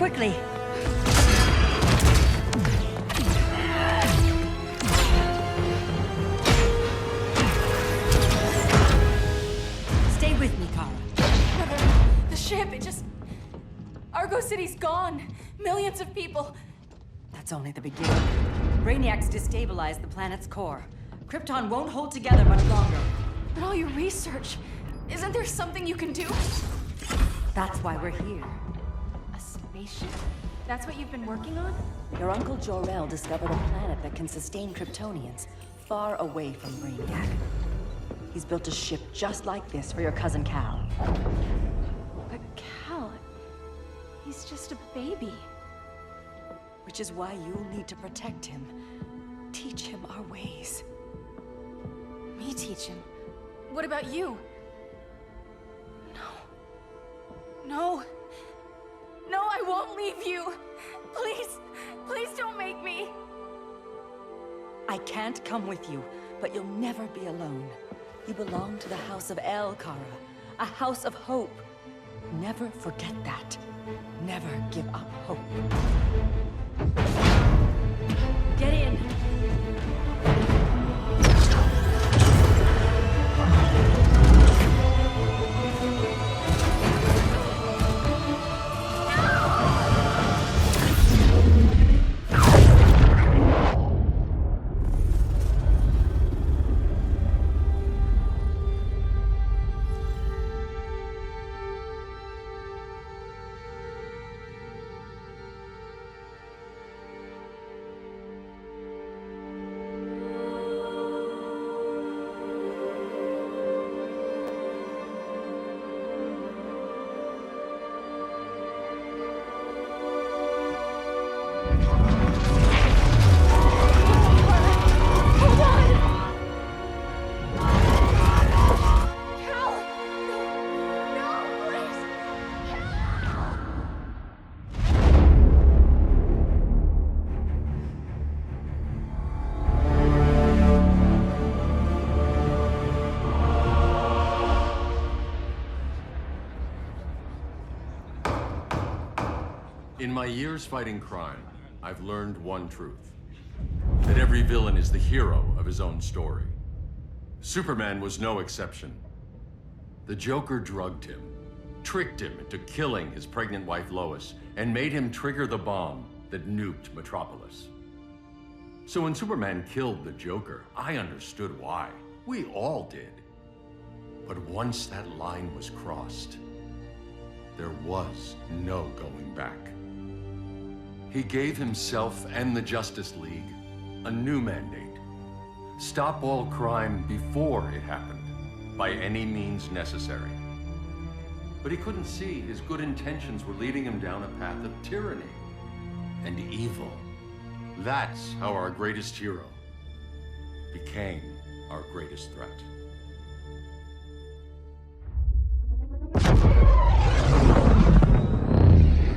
quickly! Stay with me, Kara. The ship, it just... Argo City's gone. Millions of people. That's only the beginning. Brainiac's destabilized the planet's core. Krypton won't hold together much longer. But all your research, isn't there something you can do? That's why we're here. A spaceship? That's what you've been working on? Your uncle Jor-El discovered a planet that can sustain Kryptonians, far away from Brainiac. He's built a ship just like this for your cousin Cal. But Cal... he's just a baby. Which is why you'll need to protect him. Teach him our ways. Me teach him? What about you? No. No, I won't leave you. Please, please don't make me. I can't come with you, but you'll never be alone. You belong to the House of El, Kara. A house of hope. Never forget that. Never give up hope. Get in! In my years fighting crime, I've learned one truth. That every villain is the hero of his own story. Superman was no exception. The Joker drugged him, tricked him into killing his pregnant wife Lois, and made him trigger the bomb that nuked Metropolis. So when Superman killed the Joker, I understood why. We all did. But once that line was crossed, there was no going back. He gave himself and the Justice League a new mandate. Stop all crime before it happened, by any means necessary. But he couldn't see his good intentions were leading him down a path of tyranny and evil. That's how our greatest hero became our greatest threat.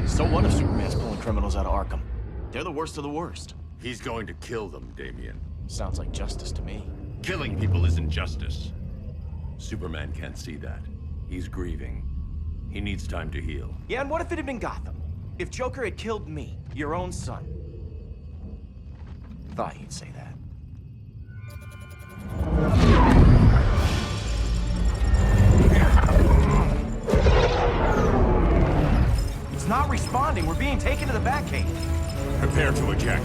So what if Superman's pulling criminals out of Arkham? They're the worst of the worst. He's going to kill them, Damian. Sounds like justice to me. Killing people isn't justice. Superman can't see that. He's grieving. He needs time to heal. Yeah, and what if it had been Gotham? If Joker had killed me, your own son? Thought you'd say that. It's not responding. We're being taken to the Batcave. Prepare to eject.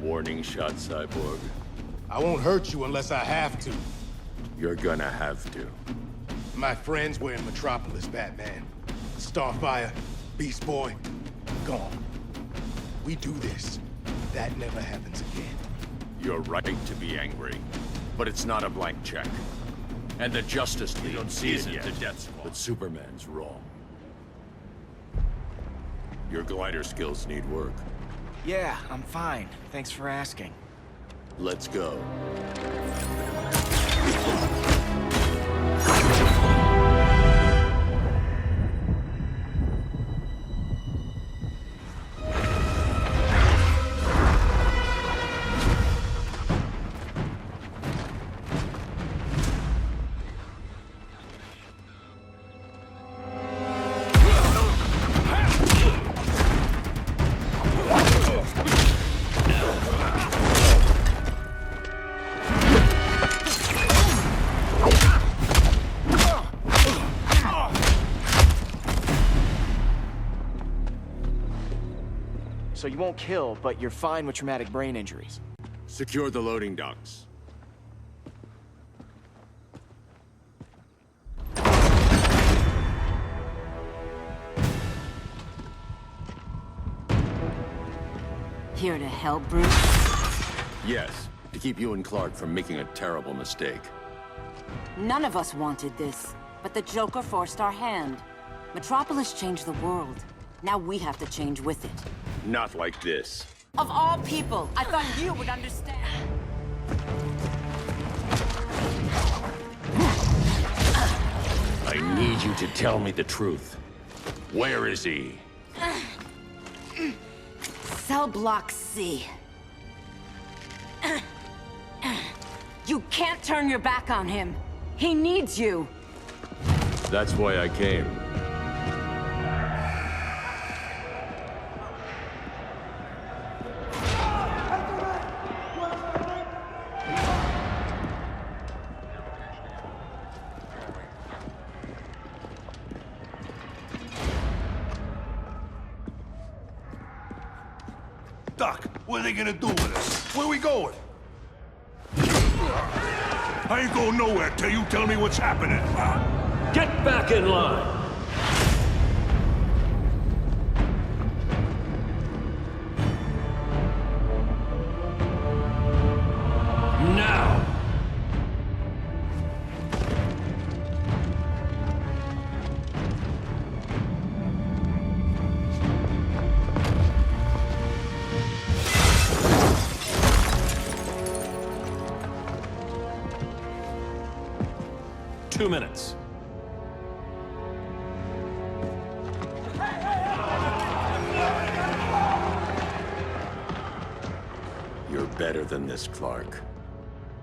Warning shot, Cyborg. I won't hurt you unless I have to. You're gonna have to. My friends were in Metropolis, Batman. Starfire, Beast Boy, gone. We do this. That never happens again. You're right to be angry, but it's not a blank check. And the Justice League isn't the death squad. But Superman's wrong. Your glider skills need work. Yeah, I'm fine. Thanks for asking. Let's go. So you won't kill, but you're fine with traumatic brain injuries. Secure the loading docks. Here to help, Bruce? Yes, to keep you and Clark from making a terrible mistake. None of us wanted this, but the Joker forced our hand. Metropolis changed the world. Now we have to change with it. Not like this. Of all people, I thought you would understand. I need you to tell me the truth. Where is he? Cell Block C. You can't turn your back on him. He needs you. That's why I came. Doc, what are they gonna do with us? Where we going? I ain't going nowhere till you tell me what's happening. Get back in line! Now! Two minutes. You're better than this, Clark.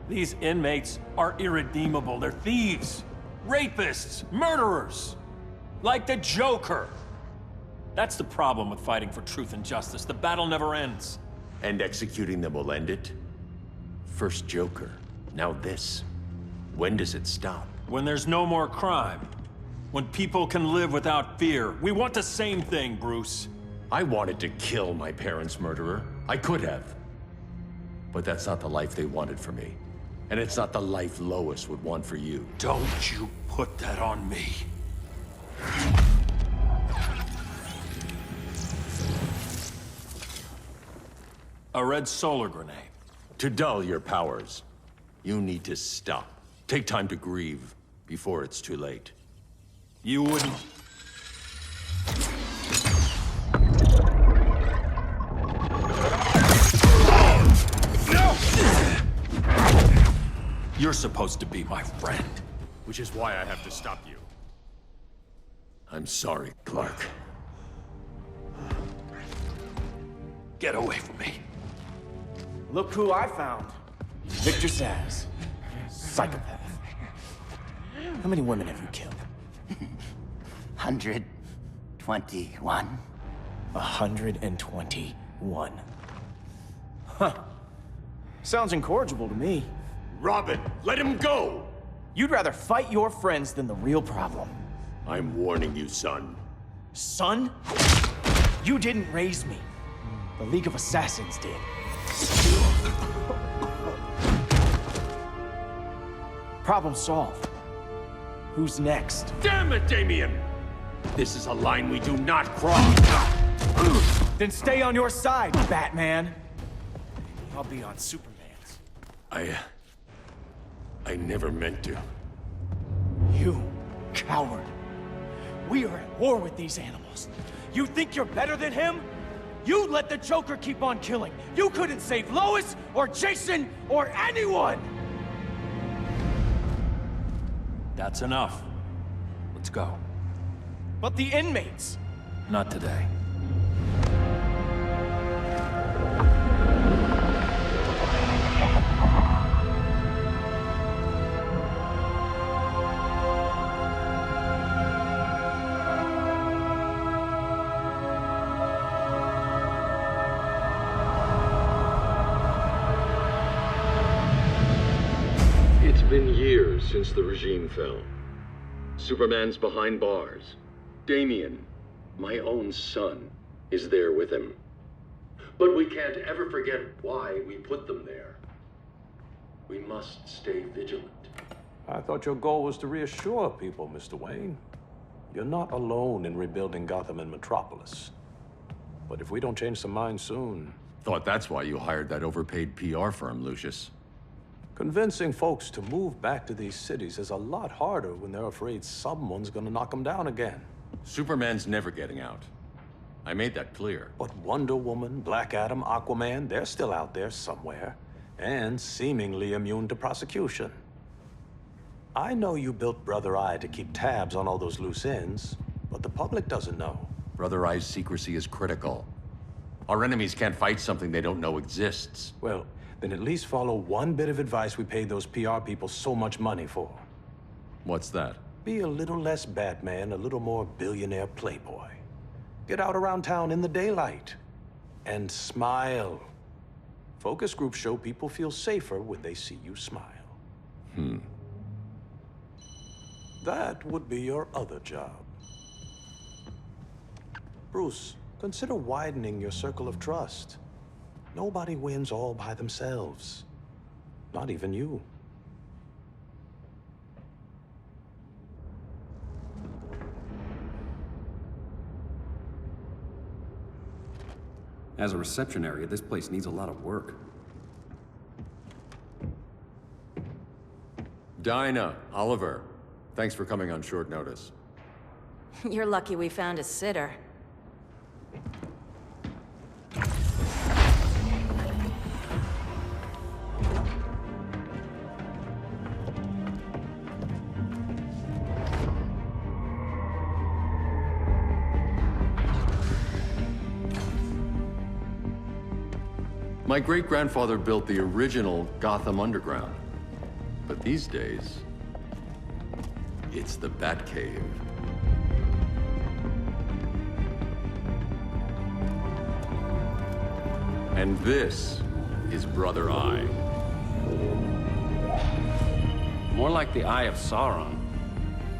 These inmates are irredeemable. They're thieves, rapists, murderers. Like the Joker. That's the problem with fighting for truth and justice. The battle never ends. And executing them will end it? First Joker, now this. When does it stop? When there's no more crime. When people can live without fear. We want the same thing, Bruce. I wanted to kill my parents' murderer. I could have. But that's not the life they wanted for me. And it's not the life Lois would want for you. Don't you put that on me. A red solar grenade. To dull your powers, you need to stop. Take time to grieve before it's too late. You wouldn't... No! You're supposed to be my friend. Which is why I have to stop you. I'm sorry, Clark. Get away from me. Look who I found. Victor Zsasz. Psychopath. How many women have you killed? 121. 121. Huh. Sounds incorrigible to me. Robin, let him go! You'd rather fight your friends than the real problem. I'm warning you, son. Son? You didn't raise me. The League of Assassins did. Problem solved. Who's next? Damn it, Damien! This is a line we do not cross. Then stay on your side, Batman. I'll be on Superman's. I never meant to. You coward. We are at war with these animals. You think you're better than him? You let the Joker keep on killing. You couldn't save Lois, or Jason, or anyone! That's enough. Let's go. But the inmates! Not today. It's been years since the regime fell. Superman's behind bars. Damian, my own son, is there with him. But we can't ever forget why we put them there. We must stay vigilant. I thought your goal was to reassure people, Mr. Wayne. You're not alone in rebuilding Gotham and Metropolis. But if we don't change some minds soon... Thought that's why you hired that overpaid PR firm, Lucius. Convincing folks to move back to these cities is a lot harder when they're afraid someone's gonna knock them down again. Superman's never getting out. I made that clear. But Wonder Woman, Black Adam, Aquaman, they're still out there somewhere. And seemingly immune to prosecution. I know you built Brother Eye to keep tabs on all those loose ends, but the public doesn't know. Brother Eye's secrecy is critical. Our enemies can't fight something they don't know exists. Well, then at least follow one bit of advice we paid those PR people so much money for. What's that? Be a little less Batman, a little more billionaire playboy. Get out around town in the daylight. And smile. Focus groups show people feel safer when they see you smile. That would be your other job. Bruce, consider widening your circle of trust. Nobody wins all by themselves. Not even you. As a reception area, this place needs a lot of work. Dinah, Oliver, thanks for coming on short notice. You're lucky we found a sitter. My great-grandfather built the original Gotham Underground. But these days, it's the Batcave. And this is Brother Eye. More like the Eye of Sauron.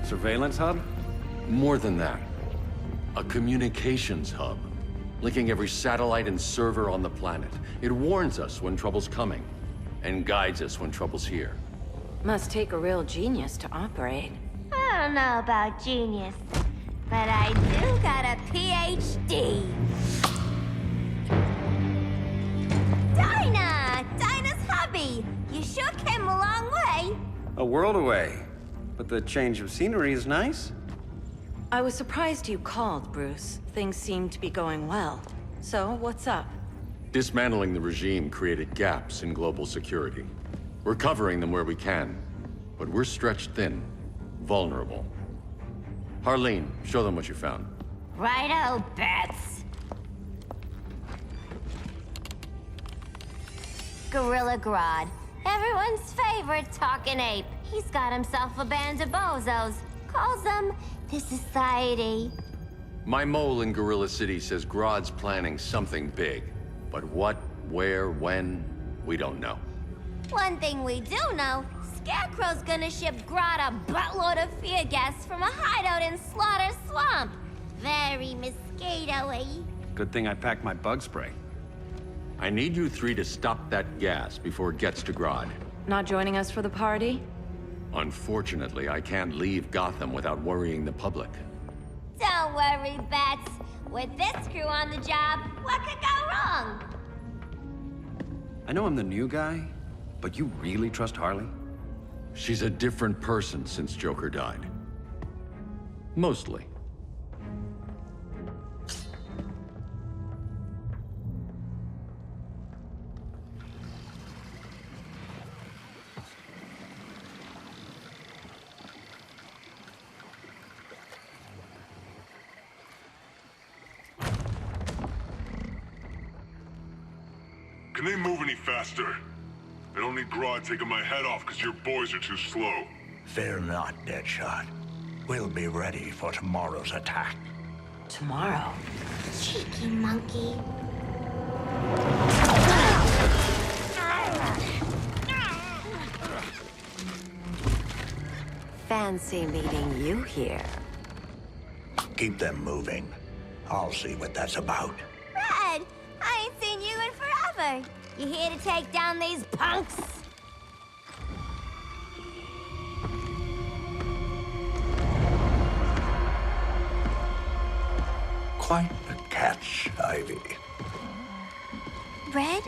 Surveillance hub? More than that. A communications hub, linking every satellite and server on the planet. It warns us when trouble's coming, and guides us when trouble's here. Must take a real genius to operate. I don't know about genius, but I do got a PhD. Dinah's hubby! You sure came a long way. A world away. But the change of scenery is nice. I was surprised you called, Bruce. Things seem to be going well. So, what's up? Dismantling the regime created gaps in global security. We're covering them where we can, but we're stretched thin, vulnerable. Harleen, show them what you found. Righto, Bats. Gorilla Grodd. Everyone's favorite talking ape. He's got himself a band of bozos. Calls them the Society. My mole in Gorilla City says Grodd's planning something big. But what, where, when, we don't know. One thing we do know, Scarecrow's gonna ship Grodd a buttload of fear gas from a hideout in Slaughter Swamp. Very mosquito-y. Good thing I packed my bug spray. I need you three to stop that gas before it gets to Grodd. Not joining us for the party? Unfortunately, I can't leave Gotham without worrying the public. Don't worry, Bats. With this crew on the job, what could go wrong? I know I'm the new guy, but you really trust Harley? She's a different person since Joker died. Mostly. Can they move any faster? I don't need Grodd taking my head off because your boys are too slow. Fear not, Deadshot. We'll be ready for tomorrow's attack. Tomorrow? Cheeky monkey. Fancy meeting you here. Keep them moving. I'll see what that's about. Red, I ain't seen you in forever. You here to take down these punks? Quite the catch, Ivy. Red,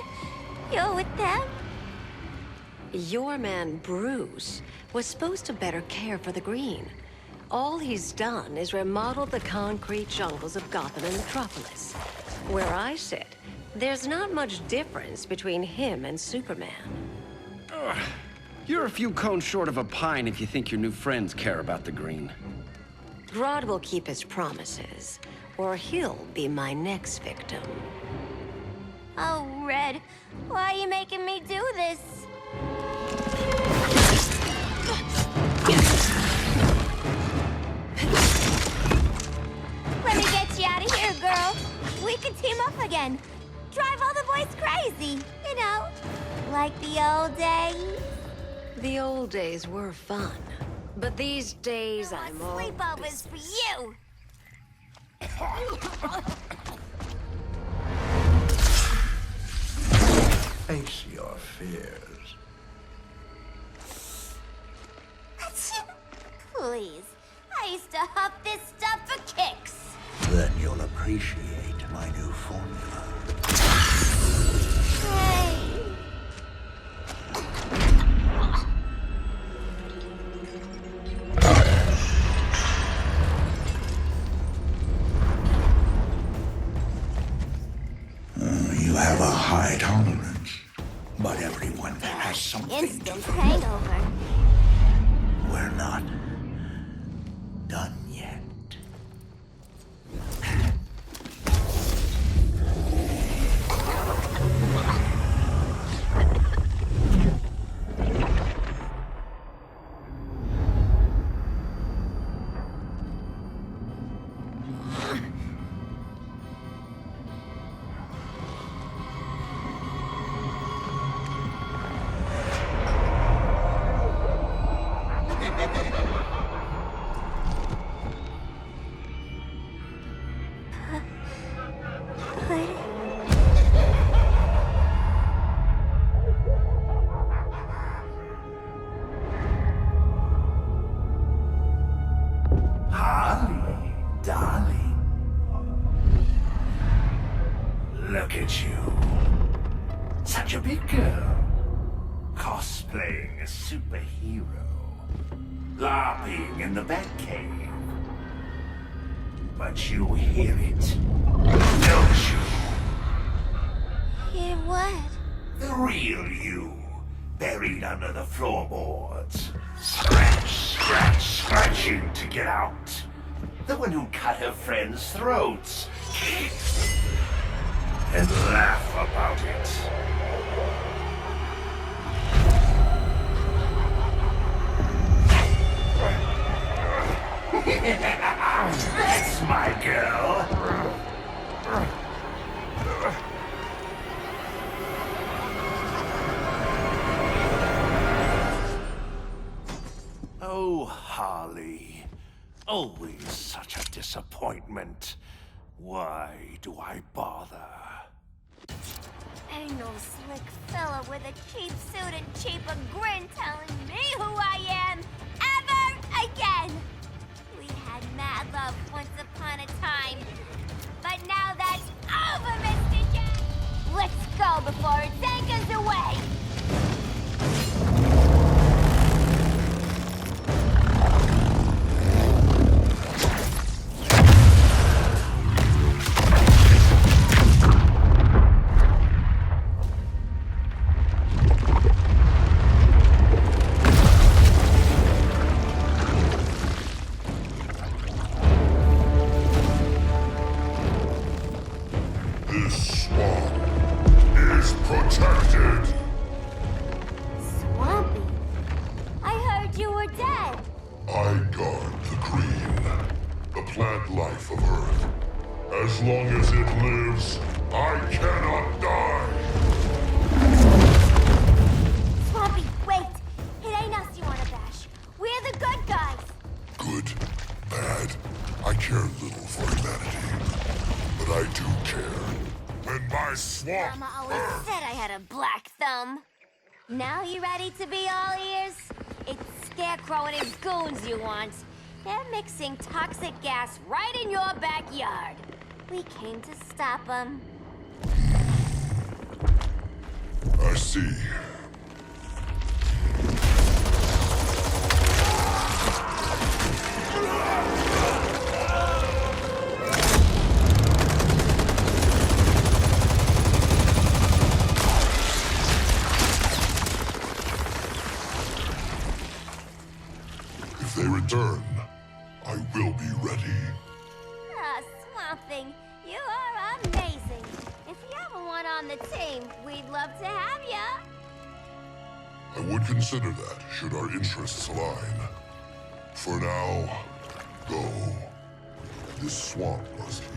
you're with them? Your man, Bruce, was supposed to better care for the Green. All he's done is remodel the concrete jungles of Gotham and Metropolis. Where I sit, there's not much difference between him and Superman. You're a few cones short of a pine if you think your new friends care about the Green. Grodd will keep his promises, or he'll be my next victim. Oh, Red, why are you making me do this? Let me get you out of here, girl. We can team up again. Drive all the boys crazy, you know, like the old days. The old days were fun, but these days No I'm all sleepovers for you. Face your fears. Please, I used to huff this stuff for kicks. Then you'll appreciate my new formula. Hey. You have a high tolerance, but everyone has something. Instant hangover. We're not done yet. Harley, darling. Look at you. Such a big girl. Cosplaying a superhero. LARPing in the Batcave. But you hear it, don't you? Hear what? The real you, buried under the floorboards. Scratch, scratch, scratching to get out. The one who cut her friends' throats. And laugh about it. That's my girl. Oh, Harley. Always such a disappointment. Why do I bother? Ain't no slick fella with a cheap suit and cheaper grin telling me who I am ever again. We had mad love once upon a time, but now that's over, Mr. J. Let's go before it takes us away. This swamp is protected! Swampy? I heard you were dead. I guard the green, the plant life of Earth. As long as it lives, I cannot die! Swampy, wait! It ain't us you wanna bash. We're the good guys! Good, bad, I care little for humanity. But I do care. When my swamp Mama always said I had a black thumb. Now you ready to be all ears? It's Scarecrow and his goons you want. They're mixing toxic gas right in your backyard. We came to stop them. I see. If they return, I will be ready. Ah, Swamp Thing, you are amazing. If you ever want on the team, we'd love to have ya. I would consider that, should our interests align. For now, go. This swamp must heal.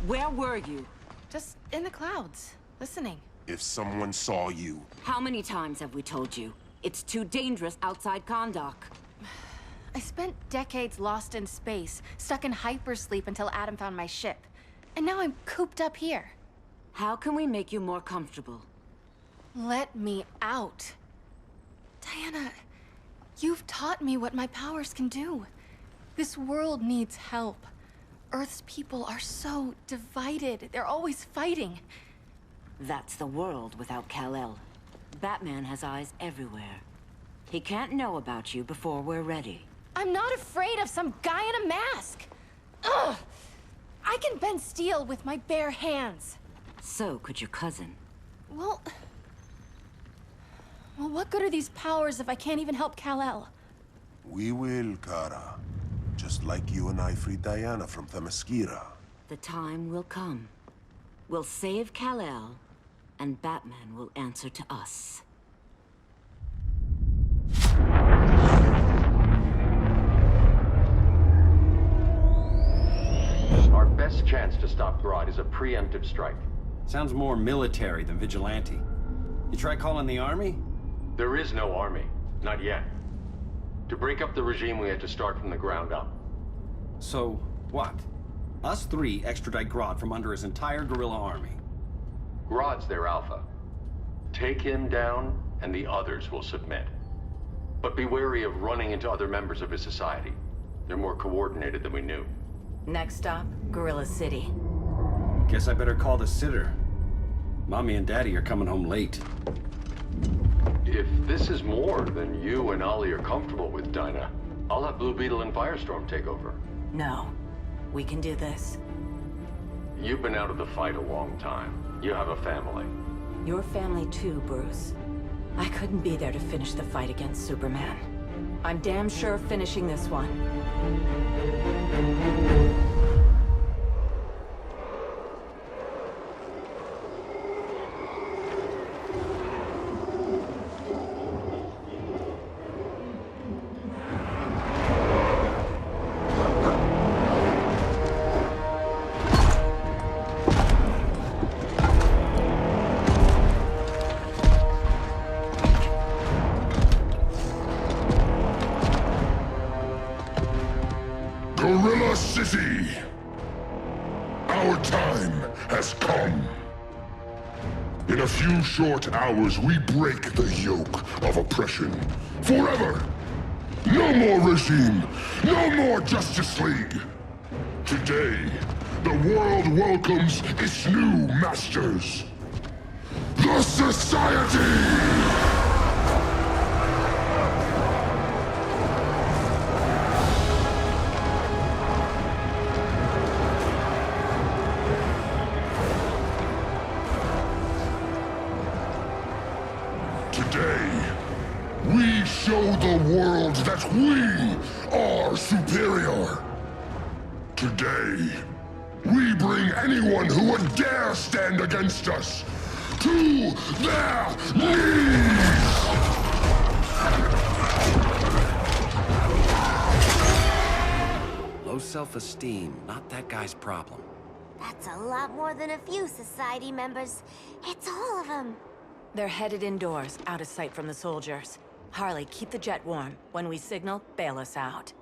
Where were you? Just in the clouds, listening. If someone saw you... How many times have we told you? It's too dangerous outside Kahndaq. I spent decades lost in space, stuck in hypersleep until Adam found my ship. And now I'm cooped up here. How can we make you more comfortable? Let me out. Diana, you've taught me what my powers can do. This world needs help. Earth's people are so divided. They're always fighting. That's the world without Kal-El. Batman has eyes everywhere. He can't know about you before we're ready. I'm not afraid of some guy in a mask. Ugh! I can bend steel with my bare hands. So could your cousin. Well, what good are these powers if I can't even help Kal-El? We will, Kara. Just like you and I freed Diana from Themyscira. The time will come. We'll save Kal-El, and Batman will answer to us. Our best chance to stop Grodd is a preemptive strike. Sounds more military than vigilante. You try calling the army? There is no army. Not yet. To break up the regime, we had to start from the ground up. So, what? Us three extradite Grodd from under his entire guerrilla army. Grodd's their alpha. Take him down, and the others will submit. But be wary of running into other members of his society. They're more coordinated than we knew. Next stop, Gorilla City. Guess I better call the sitter. Mommy and Daddy are coming home late. If this is more than you and Ollie are comfortable with, Dinah, I'll have Blue Beetle and Firestorm take over. No. We can do this. You've been out of the fight a long time. You have a family. Your family too, Bruce. I couldn't be there to finish the fight against Superman. I'm damn sure finishing this one. Gorilla City! Our time has come. In a few short hours, we break the yoke of oppression. Forever! No more regime! No more Justice League! Today, the world welcomes its new masters. The Society! Today, we show the world that we are superior. Today, we bring anyone who would dare stand against us to their knees! Low self-esteem, not that guy's problem. That's a lot more than a few Society members. It's all of them. They're headed indoors, out of sight from the soldiers. Harley, keep the jet warm. When we signal, bail us out.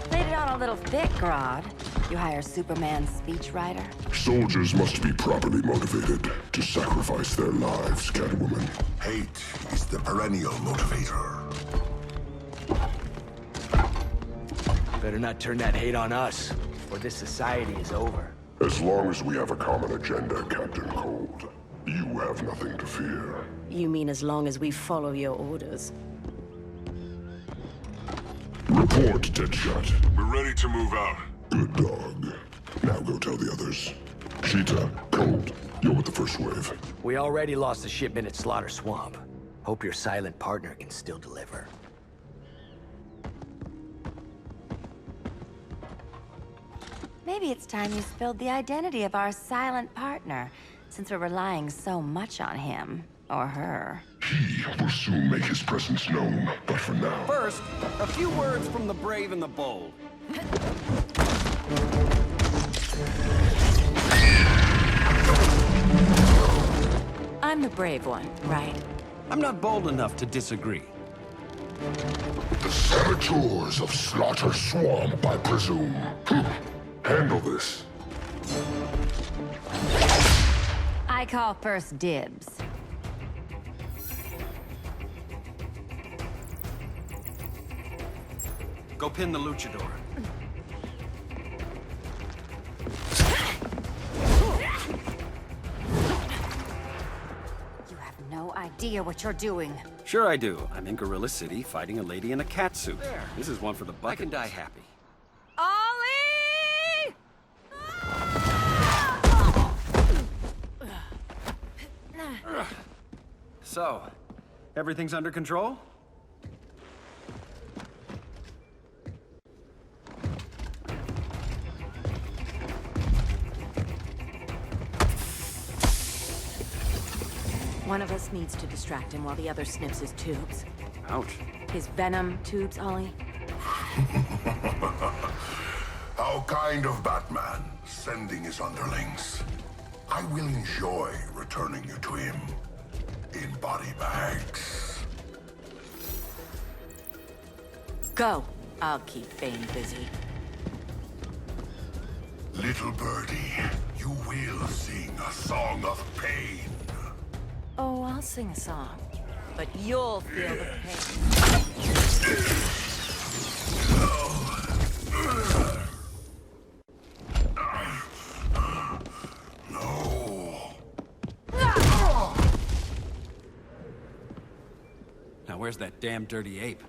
Played it on a little thick, Grodd. You hire Superman's speechwriter? Soldiers must be properly motivated to sacrifice their lives, Catwoman. Hate is the perennial motivator. Better not turn that hate on us, or this society is over. As long as we have a common agenda, Captain Cold, you have nothing to fear. You mean as long as we follow your orders? Report, Deadshot. We're ready to move out. Good dog. Now go tell the others. Cheetah, Cold, you're with the first wave. We already lost a shipment at Slaughter Swamp. Hope your silent partner can still deliver. Maybe it's time you spilled the identity of our silent partner, since we're relying so much on him. Or her. He will soon make his presence known, but for now... First, a few words from the brave and the bold. I'm the brave one, right? I'm not bold enough to disagree. The saboteurs of Slaughter Swamp, I presume. Handle this. I call first dibs. Go pin the luchador. You have no idea what you're doing. Sure I do. I'm in Gorilla City fighting a lady in a cat suit. There. This is one for the bucket. I can die happy. Ollie! So, everything's under control? One of us needs to distract him while the other snips his tubes. Ouch. His venom tubes, Ollie. How kind of Batman, sending his underlings. I will enjoy returning you to him in body bags. Go. I'll keep Bane busy. Little birdie, you will sing a song of pain. Oh, I'll sing a song. But you'll feel the No. Now where's that damn dirty ape?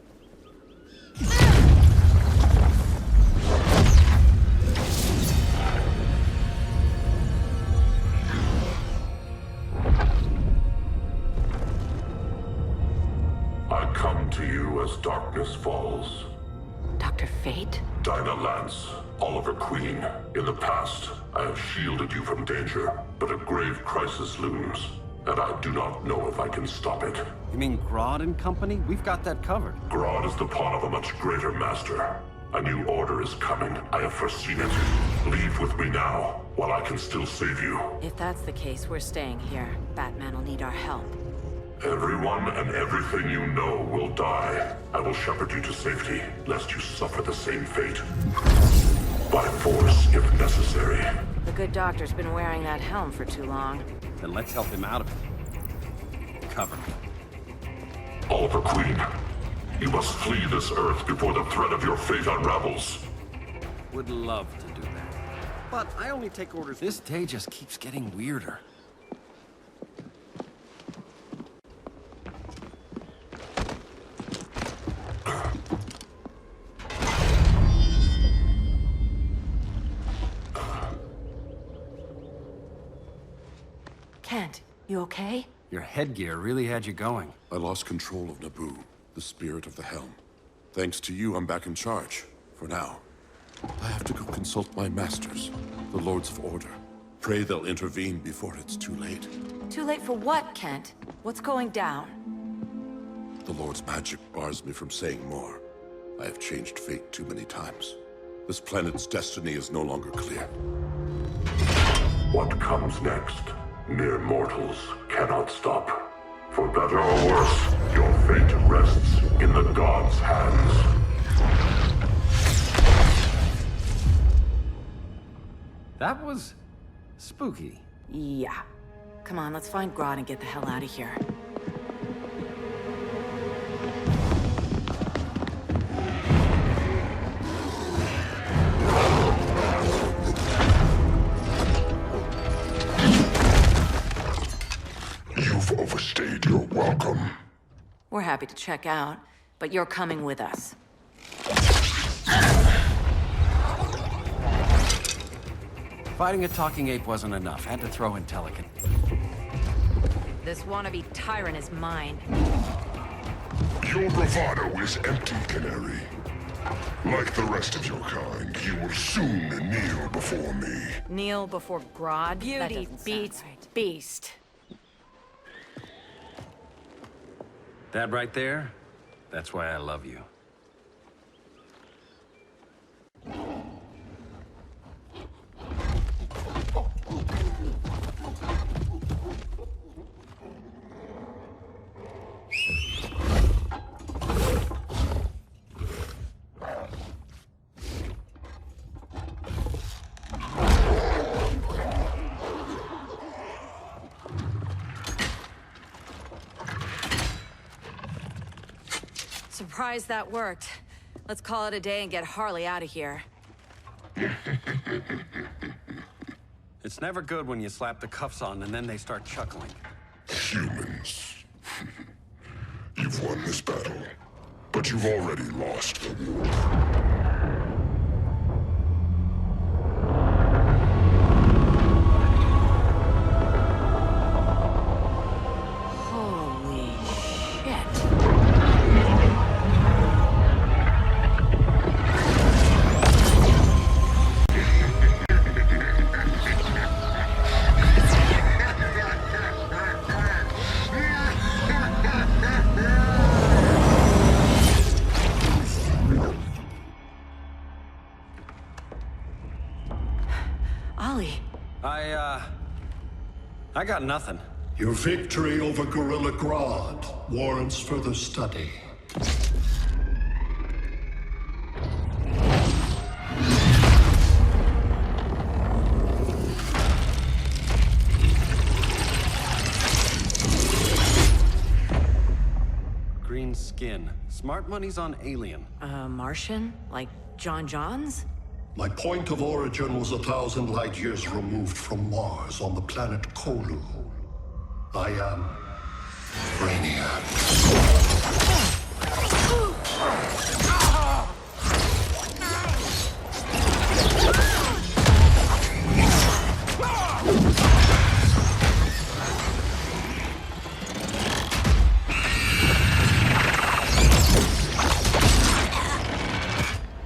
I come to you as darkness falls. Dr. Fate? Dinah Lance, Oliver Queen. In the past, I have shielded you from danger, but a grave crisis looms, and I do not know if I can stop it. You mean Grodd and company? We've got that covered. Grodd is the pawn of a much greater master. A new order is coming. I have foreseen it. Leave with me now, while I can still save you. If that's the case, we're staying here. Batman will need our help. Everyone and everything you know will die. I will shepherd you to safety, lest you suffer the same fate. By force, if necessary. The good doctor's been wearing that helm for too long. Then let's help him out of it. Cover me. Oliver Queen, you must flee this Earth before the threat of your fate unravels. Would love to do that. But I only take orders. This day just keeps getting weirder. Kent, you okay? Your headgear really had you going. I lost control of Naboo, the spirit of the helm. Thanks to you, I'm back in charge. For now. I have to go consult my masters, the Lords of Order. Pray they'll intervene before it's too late. Too late for what, Kent? What's going down? The Lord's magic bars me from saying more. I have changed fate too many times. This planet's destiny is no longer clear. What comes next? Mere mortals cannot stop. For better or worse, your fate rests in the gods' hands. That was spooky. Yeah. Come on, let's find Grodd and get the hell out of here. You've overstayed your welcome. We're happy to check out, but you're coming with us. Fighting a talking ape wasn't enough. Had to throw in Telekin. This wannabe tyrant is mine. Your bravado is empty, Canary. Like the rest of your kind, you will soon kneel before me. Kneel before Grodd? Beauty beats beast. That right there? That's why I love you. Surprised that worked. Let's call it a day and get Harley out of here. It's never good when you slap the cuffs on and then they start chuckling. Humans. You've won this battle, but you've already lost the war. I got nothing. Your victory over Gorilla Grodd warrants further study. Green skin. Smart money's on alien. Martian? Like John Johns? My point of origin was 1,000 light years removed from Mars on the planet Kolu. I am Brainiac.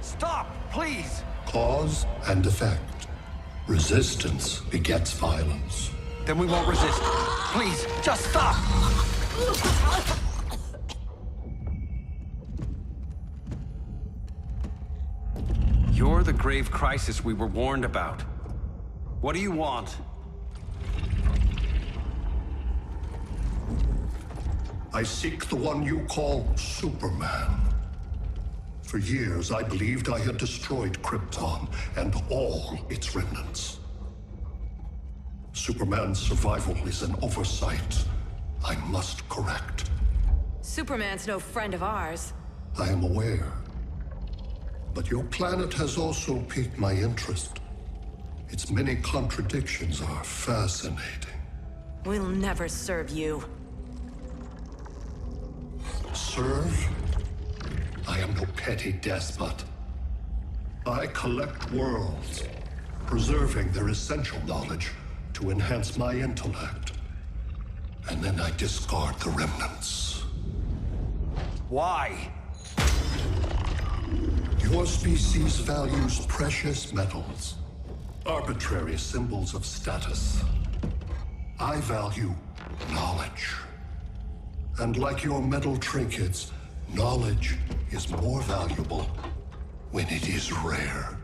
Stop, please! Cause and effect. Resistance begets violence. Then we won't resist. Please, just stop! You're the grave crisis we were warned about. What do you want? I seek the one you call Superman. For years, I believed I had destroyed Krypton and all its remnants. Superman's survival is an oversight I must correct. Superman's no friend of ours. I am aware. But your planet has also piqued my interest. Its many contradictions are fascinating. We'll never serve you. Serve? I am no petty despot. I collect worlds, preserving their essential knowledge to enhance my intellect. And then I discard the remnants. Why? Your species values precious metals, arbitrary symbols of status. I value knowledge. And like your metal trinkets, knowledge is more valuable when it is rare.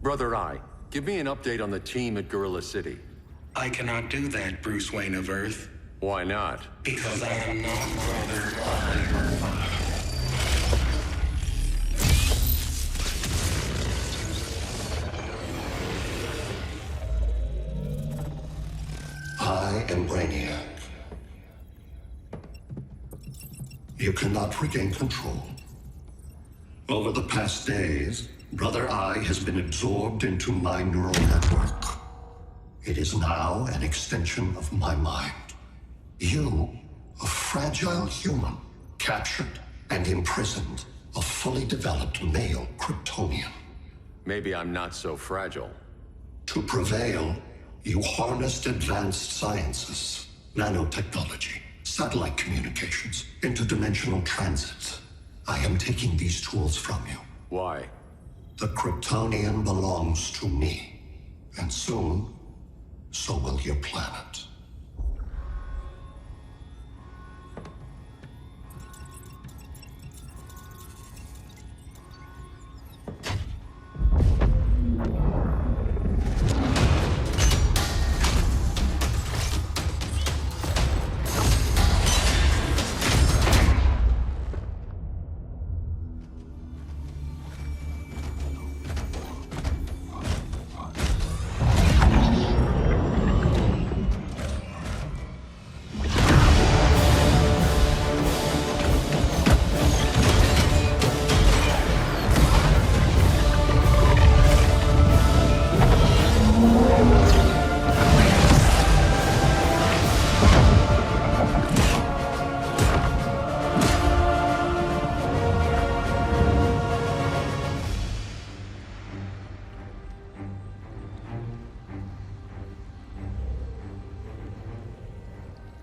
Brother Eye, give me an update on the team at Gorilla City. I cannot do that, Bruce Wayne of Earth. Why not? Because I am not Brother Eye. I am Brainiac. You cannot regain control. Over the past days, Brother Eye has been absorbed into my neural network. It is now an extension of my mind. You, a fragile human, captured and imprisoned a fully developed male Kryptonian. Maybe I'm not so fragile. To prevail, you harnessed advanced sciences, nanotechnology, satellite communications, interdimensional transit. I am taking these tools from you. Why? The Kryptonian belongs to me. And soon, so will your planet.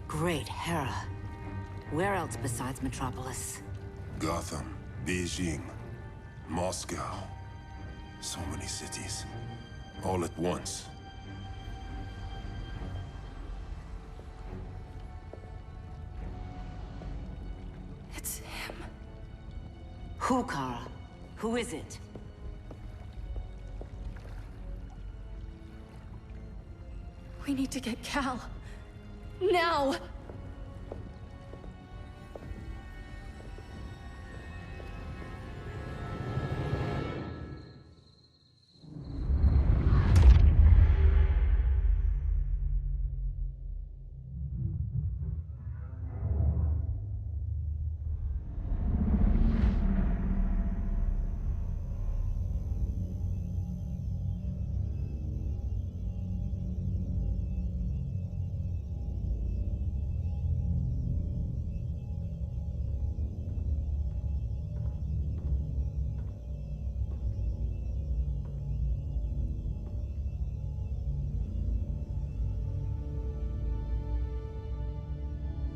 Great Hera. Where else besides Metropolis? Gotham, Beijing, Moscow. So many cities. All at once. It's him. Who, Kara? Who is it? We need to get Cal. Now!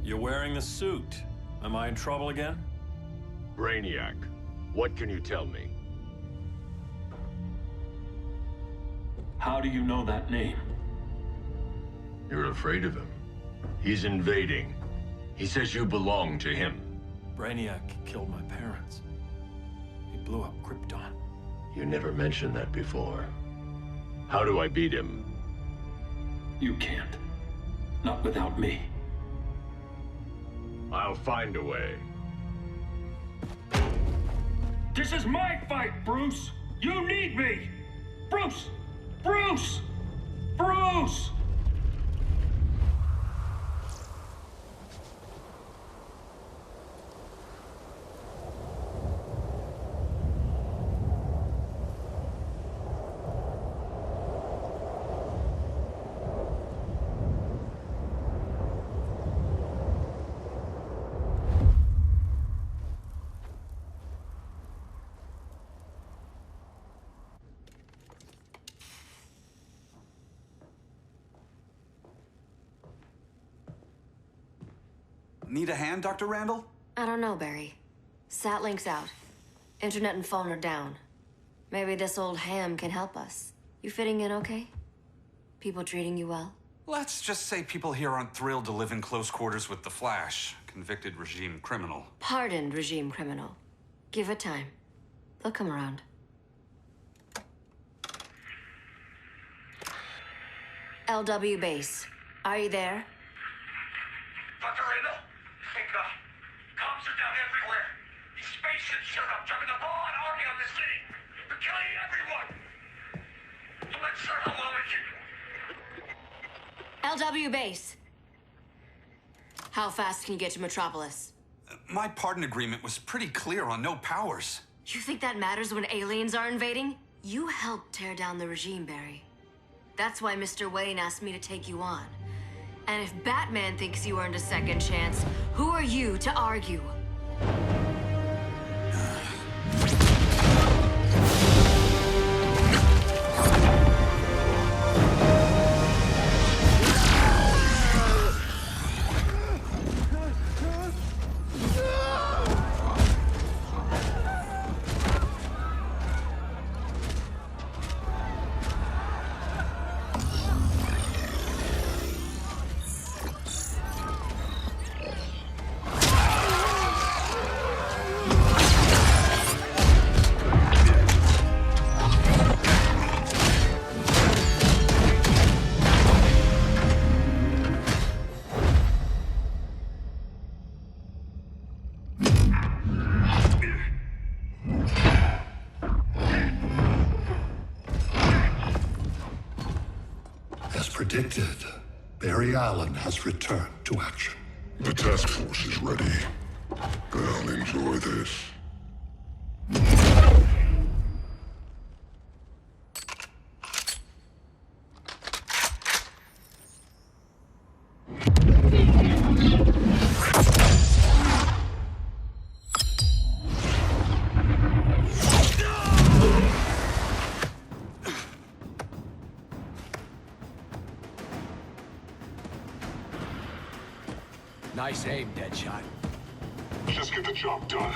You're wearing the suit. Am I in trouble again? Brainiac, what can you tell me? How do you know that name? You're afraid of him. He's invading. He says you belong to him. Brainiac killed my parents. He blew up Krypton. You never mentioned that before. How do I beat him? You can't. Not without me. I'll find a way. This is my fight, Bruce! You need me! Bruce! Bruce! Bruce! Need a hand, Dr. Randall? I don't know, Barry. Satlink's out. Internet and phone are down. Maybe this old ham can help us. You fitting in okay? People treating you well? Let's just say people here aren't thrilled to live in close quarters with the Flash, convicted regime criminal. Pardoned regime criminal. Give it time. They'll come around. LW base. Are you there? Dr. Randall? Comms are down everywhere. These spaceships showed up, driving the ball and army on this city. They're killing everyone. I'm not sure how long we can... LW base. How fast can you get to Metropolis? My pardon agreement was pretty clear on no powers. You think that matters when aliens are invading? You helped tear down the regime, Barry. That's why Mr. Wayne asked me to take you on. And if Batman thinks you earned a second chance, who are you to argue? Predicted, Barry Allen has returned to action. The task force is ready. I'll enjoy this. Nice aim, Deadshot. Just get the job done.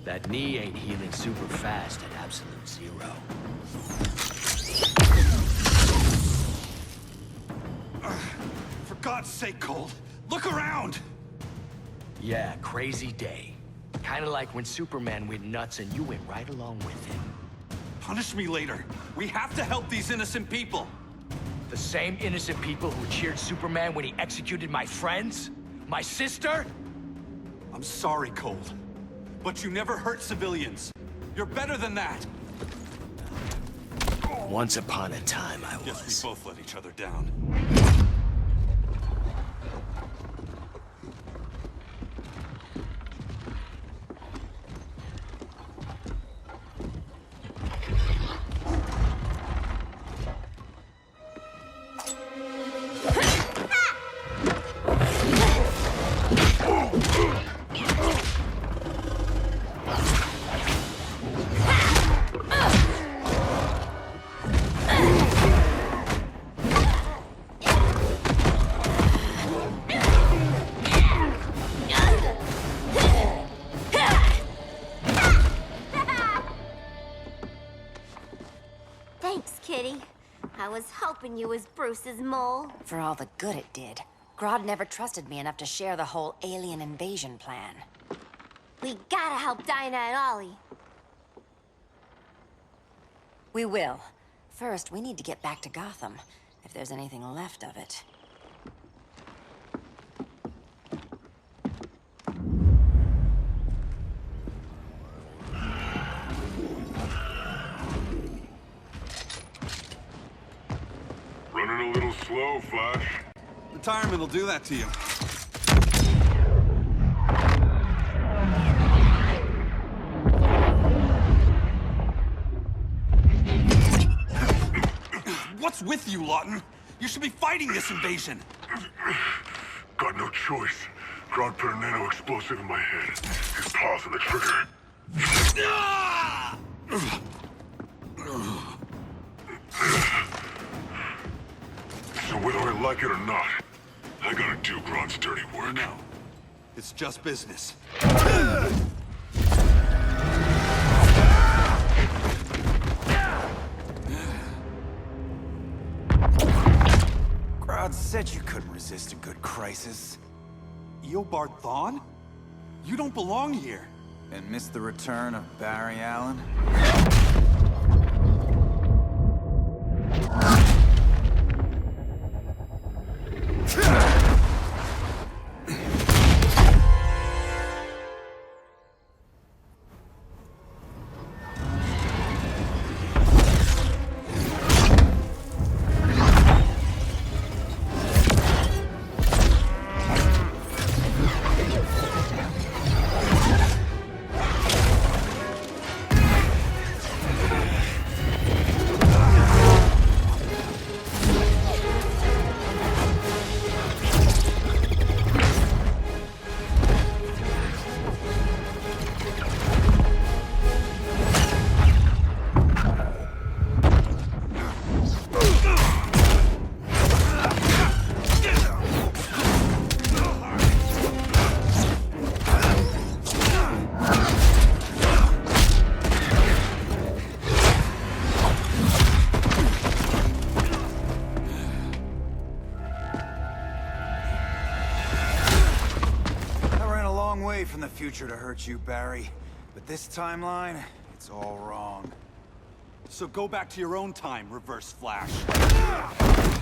That knee ain't healing super fast at absolute zero. For God's sake, Cold, look around! Yeah, crazy day. Kinda like when Superman went nuts and you went right along with him. Punish me later. We have to help these innocent people. The same innocent people who cheered Superman when he executed my friends? My sister? I'm sorry, Cold. But you never hurt civilians. You're better than that. Once upon a time, I was. Guess we both let each other down. Thanks, Kitty. I was hoping you was Bruce's mole. For all the good it did, Grodd never trusted me enough to share the whole alien invasion plan. We gotta help Dinah and Ollie. We will. First, we need to get back to Gotham, if there's anything left of it. Running a little slow, Flash. Retirement will do that to you. What's with you, Lawton? You should be fighting this invasion. Got no choice. Grodd put a nano-explosive in my head. His paws on the trigger. So whether I like it or not, I gotta do Grodd's dirty work. No, it's just business. Grodd said you couldn't resist a good crisis. Eobard Thawne? You don't belong here. And miss the return of Barry Allen? From the future to hurt you, Barry. But this timeline, it's all wrong. So go back to your own time, Reverse Flash.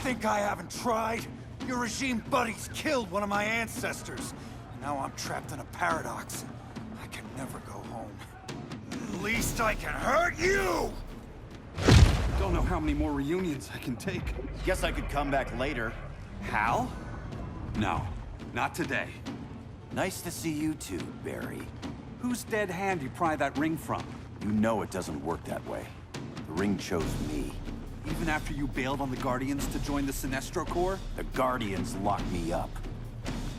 Think I haven't tried? Your regime buddies killed one of my ancestors. And now I'm trapped in a paradox. I can never go home. At least I can hurt you! Don't know how many more reunions I can take. Guess I could come back later. Hal? No, not today. Nice to see you too, Barry. Whose dead hand you pry that ring from? You know it doesn't work that way. The ring chose me. Even after you bailed on the Guardians to join the Sinestro Corps? The Guardians locked me up.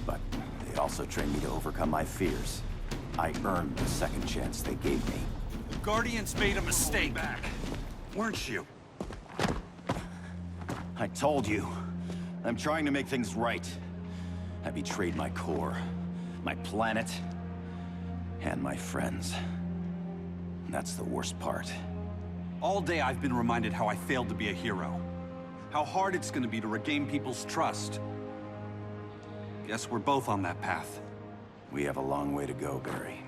But they also trained me to overcome my fears. I earned the second chance they gave me. The Guardians made a mistake, weren't you? I told you. I'm trying to make things right. I betrayed my Corps. My planet, and my friends. And that's the worst part. All day I've been reminded how I failed to be a hero. How hard it's gonna be to regain people's trust. Guess we're both on that path. We have a long way to go, Barry.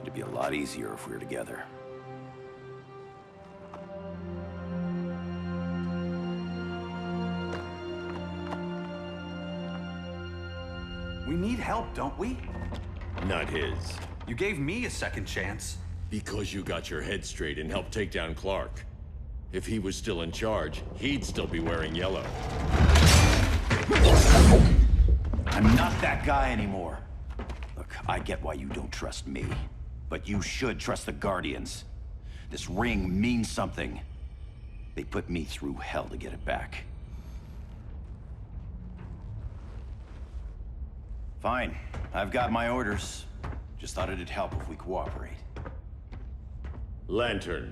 It'd be a lot easier if we were together. We need help, don't we? Not his. You gave me a second chance. Because you got your head straight and helped take down Clark. If he was still in charge, he'd still be wearing yellow. I'm not that guy anymore. Look, I get why you don't trust me. But you should trust the Guardians. This ring means something. They put me through hell to get it back. Fine. I've got my orders. Just thought it'd help if we cooperate. Lantern.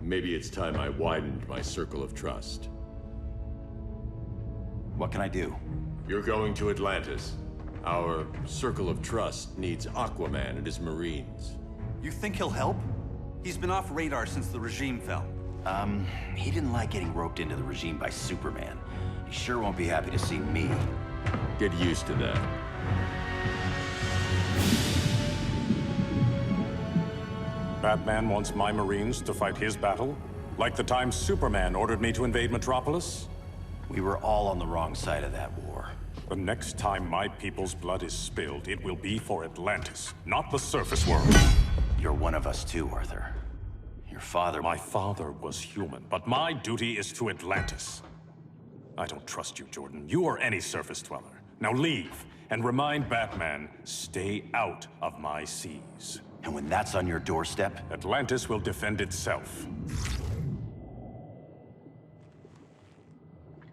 Maybe it's time I widened my circle of trust. What can I do? You're going to Atlantis. Our circle of trust needs Aquaman and his Marines. You think he'll help? He's been off radar since the regime fell. He didn't like getting roped into the regime by Superman. He sure won't be happy to see me. Get used to that. Batman wants my Marines to fight his battle? Like the time Superman ordered me to invade Metropolis? We were all on the wrong side of that war. The next time my people's blood is spilled, it will be for Atlantis, not the surface world. You're one of us too, Arthur. Your father... My father was human, but my duty is to Atlantis. I don't trust you, Jordan. You or any surface dweller. Now leave, and remind Batman, stay out of my seas. And when that's on your doorstep? Atlantis will defend itself.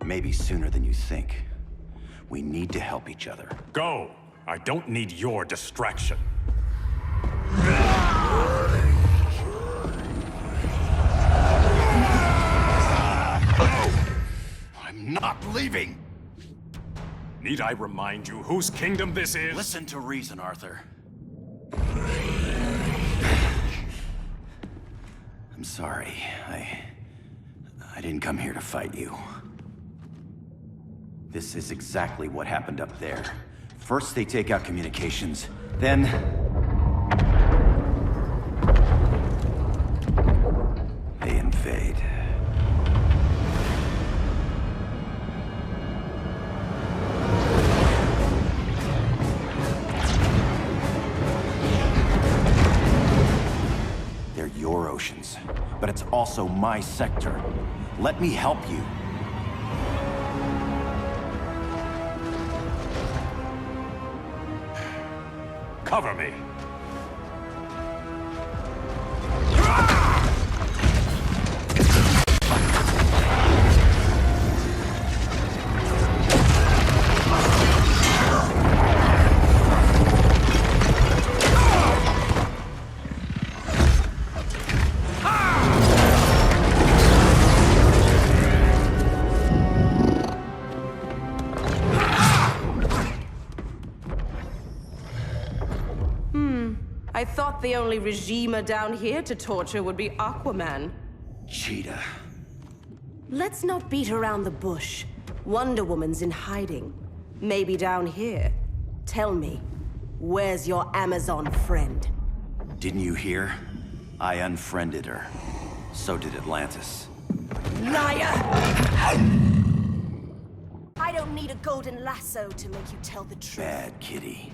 Maybe sooner than you think. We need to help each other. Go! I don't need your distraction. I'm not leaving! Need I remind you whose kingdom this is? Listen to reason, Arthur. I'm sorry. I didn't come here to fight you. This is exactly what happened up there. First they take out communications, then... they invade. They're your oceans, but it's also my sector. Let me help you. Cover me! I thought the only regimer down here to torture would be Aquaman. Cheetah. Let's not beat around the bush. Wonder Woman's in hiding. Maybe down here. Tell me, where's your Amazon friend? Didn't you hear? I unfriended her. So did Atlantis. Liar! I don't need a golden lasso to make you tell the truth. Bad kitty.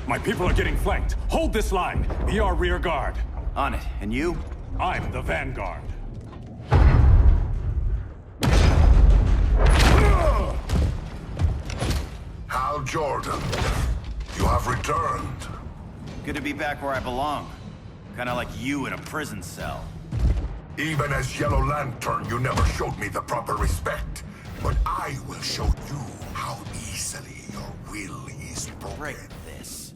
My people are getting flanked. Hold this line. Be our rear guard. On it. And you? I'm the vanguard. Hal Jordan, you have returned. Good to be back where I belong. Kinda like you in a prison cell. Even as Yellow Lantern, you never showed me the proper respect. But I will show you how easily your will is broken. Break this.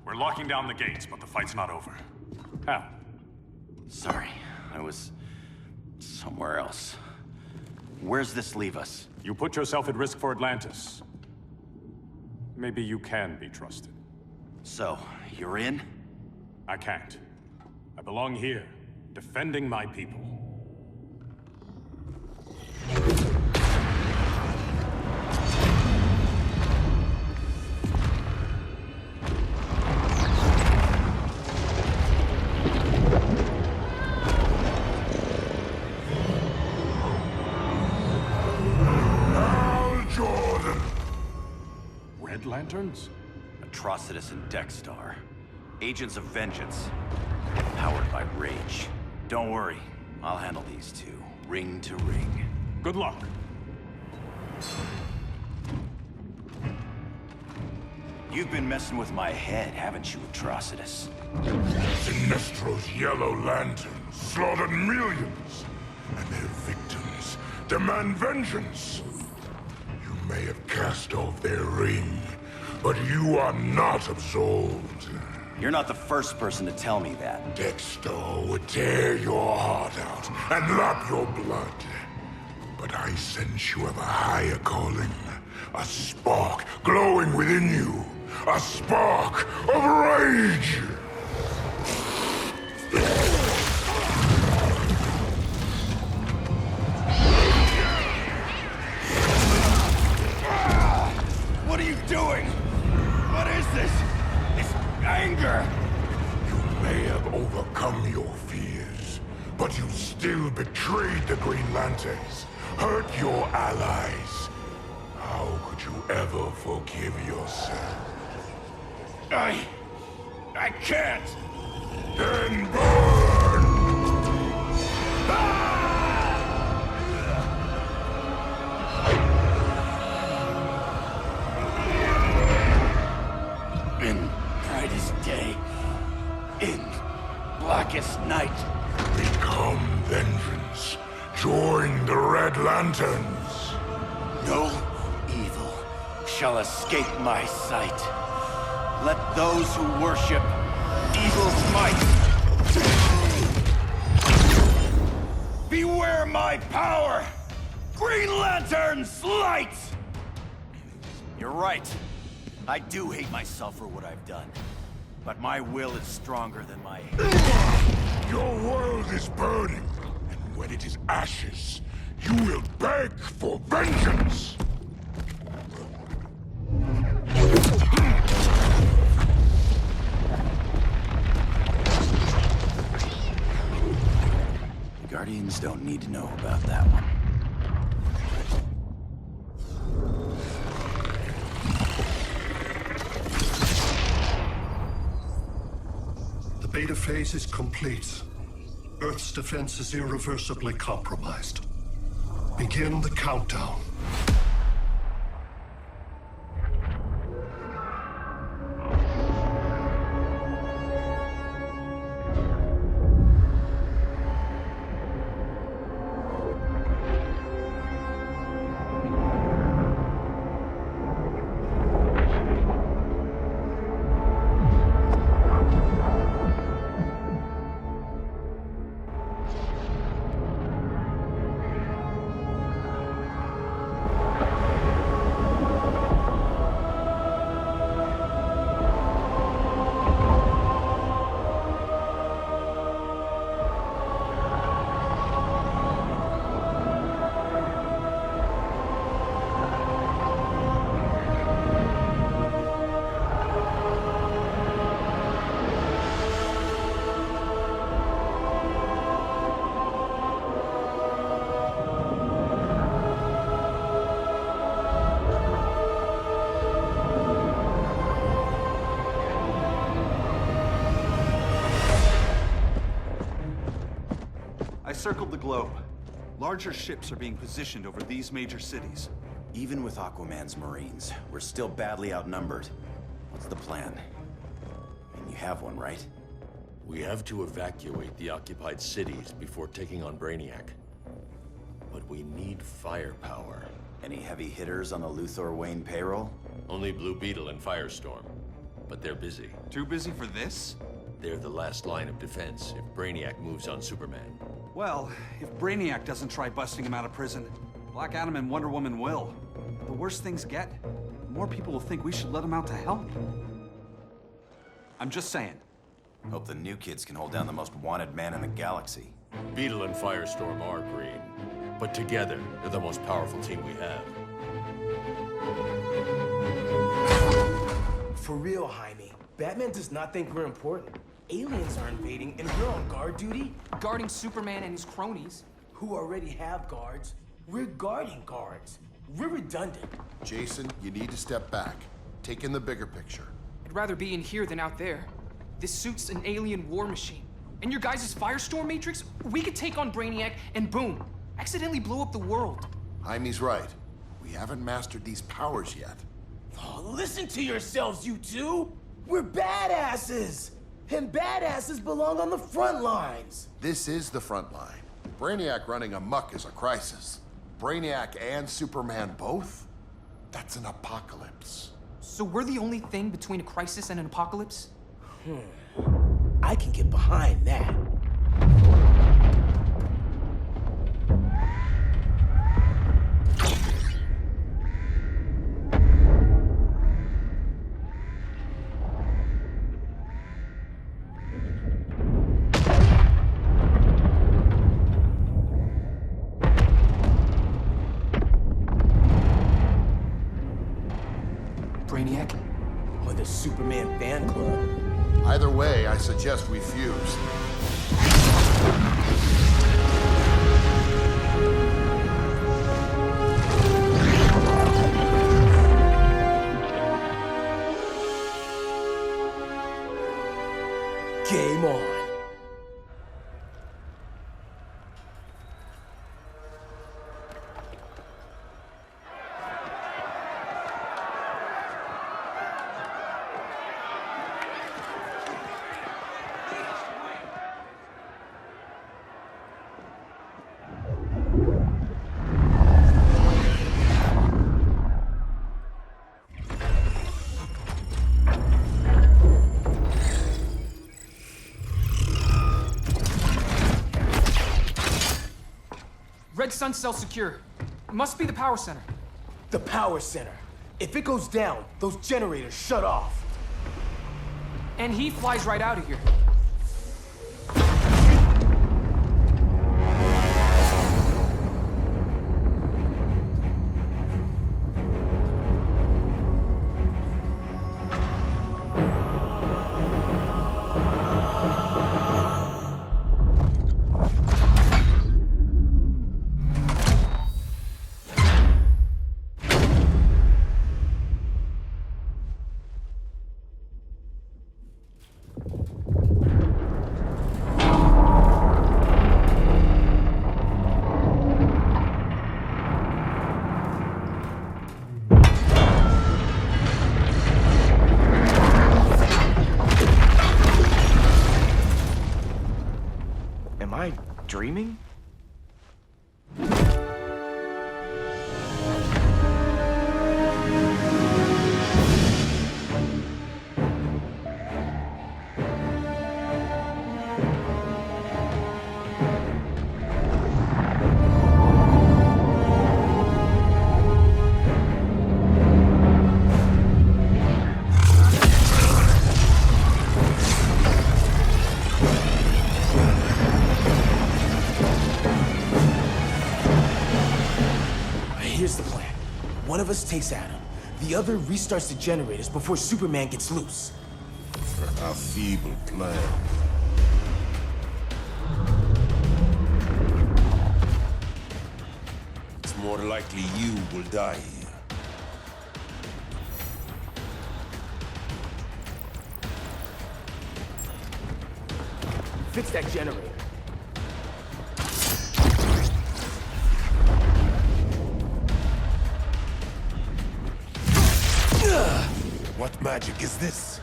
We're locking down the gates, but the fight's not over. Hal. Sorry, I was somewhere else. Where's this leave us? You put yourself at risk for Atlantis. Maybe you can be trusted. So, you're in? I can't. I belong here, defending my people. Red Lanterns? Atrocitus and Dexstar. Agents of Vengeance. Powered by rage. Don't worry, I'll handle these two, ring to ring. Good luck. You've been messing with my head, haven't you, Atrocitus? Sinestro's Yellow Lanterns slaughtered millions, and their victims demand vengeance. You may have cast off their ring, but you are not absolved. You're not the first person to tell me that. Dexter would tear your heart out and lap your blood. But I sense you have a higher calling. A spark glowing within you. A spark of rage! What are you doing? What is this? It's anger! You may have overcome your fears, but you still betrayed the Green Lanterns, hurt your allies. How could you ever forgive yourself? I can't! Then burn! In brightest day, in blackest night. Become vengeance. Join the Red Lanterns. No evil shall escape my sight. Let those who worship evil's might beware my power! Green Lantern's light! You're right. I do hate myself for what I've done. But my will is stronger than my hate. Your world is burning, and when it is ashes, you will beg for vengeance! The Guardians don't need to know about that one. The beta phase is complete. Earth's defense is irreversibly compromised. Begin the countdown. I circled the globe. Larger ships are being positioned over these major cities. Even with Aquaman's Marines, we're still badly outnumbered. What's the plan? And you have one, right? We have to evacuate the occupied cities before taking on Brainiac. But we need firepower. Any heavy hitters on the Luthor Wayne payroll? Only Blue Beetle and Firestorm. But they're busy. Too busy for this? They're the last line of defense if Brainiac moves on Superman. Well, if Brainiac doesn't try busting him out of prison, Black Adam and Wonder Woman will. The worse things get, the more people will think we should let him out to help. I'm just saying. Hope the new kids can hold down the most wanted man in the galaxy. Beetle and Firestorm are green, but together, they're the most powerful team we have. For real, Jaime. Batman does not think we're important. Aliens are invading, and we're on guard duty? Guarding Superman and his cronies. Who already have guards. We're guarding guards. We're redundant. Jason, you need to step back. Take in the bigger picture. I'd rather be in here than out there. This suit's an alien war machine. And your guys' Firestorm Matrix, we could take on Brainiac and boom, accidentally blow up the world. Jaime's right. We haven't mastered these powers yet. Oh, listen Listen to yourselves, you two! We're badasses! And badasses belong on the front lines! This is the front line. Brainiac running amok is a crisis. Brainiac and Superman both? That's an apocalypse. So we're the only thing between a crisis and an apocalypse? I can get behind that. Brainiac? Or the Superman fan club? Either way, I suggest we fuse. Game on. Red Sun cell secure. Must be the power center. The power center. If it goes down, those generators shut off. And he flies right out of here. Am I dreaming? Here's the plan. One of us takes Adam. The other restarts the generators before Superman gets loose. A feeble plan. It's more likely you will die here. Fix that generator. What magic is this?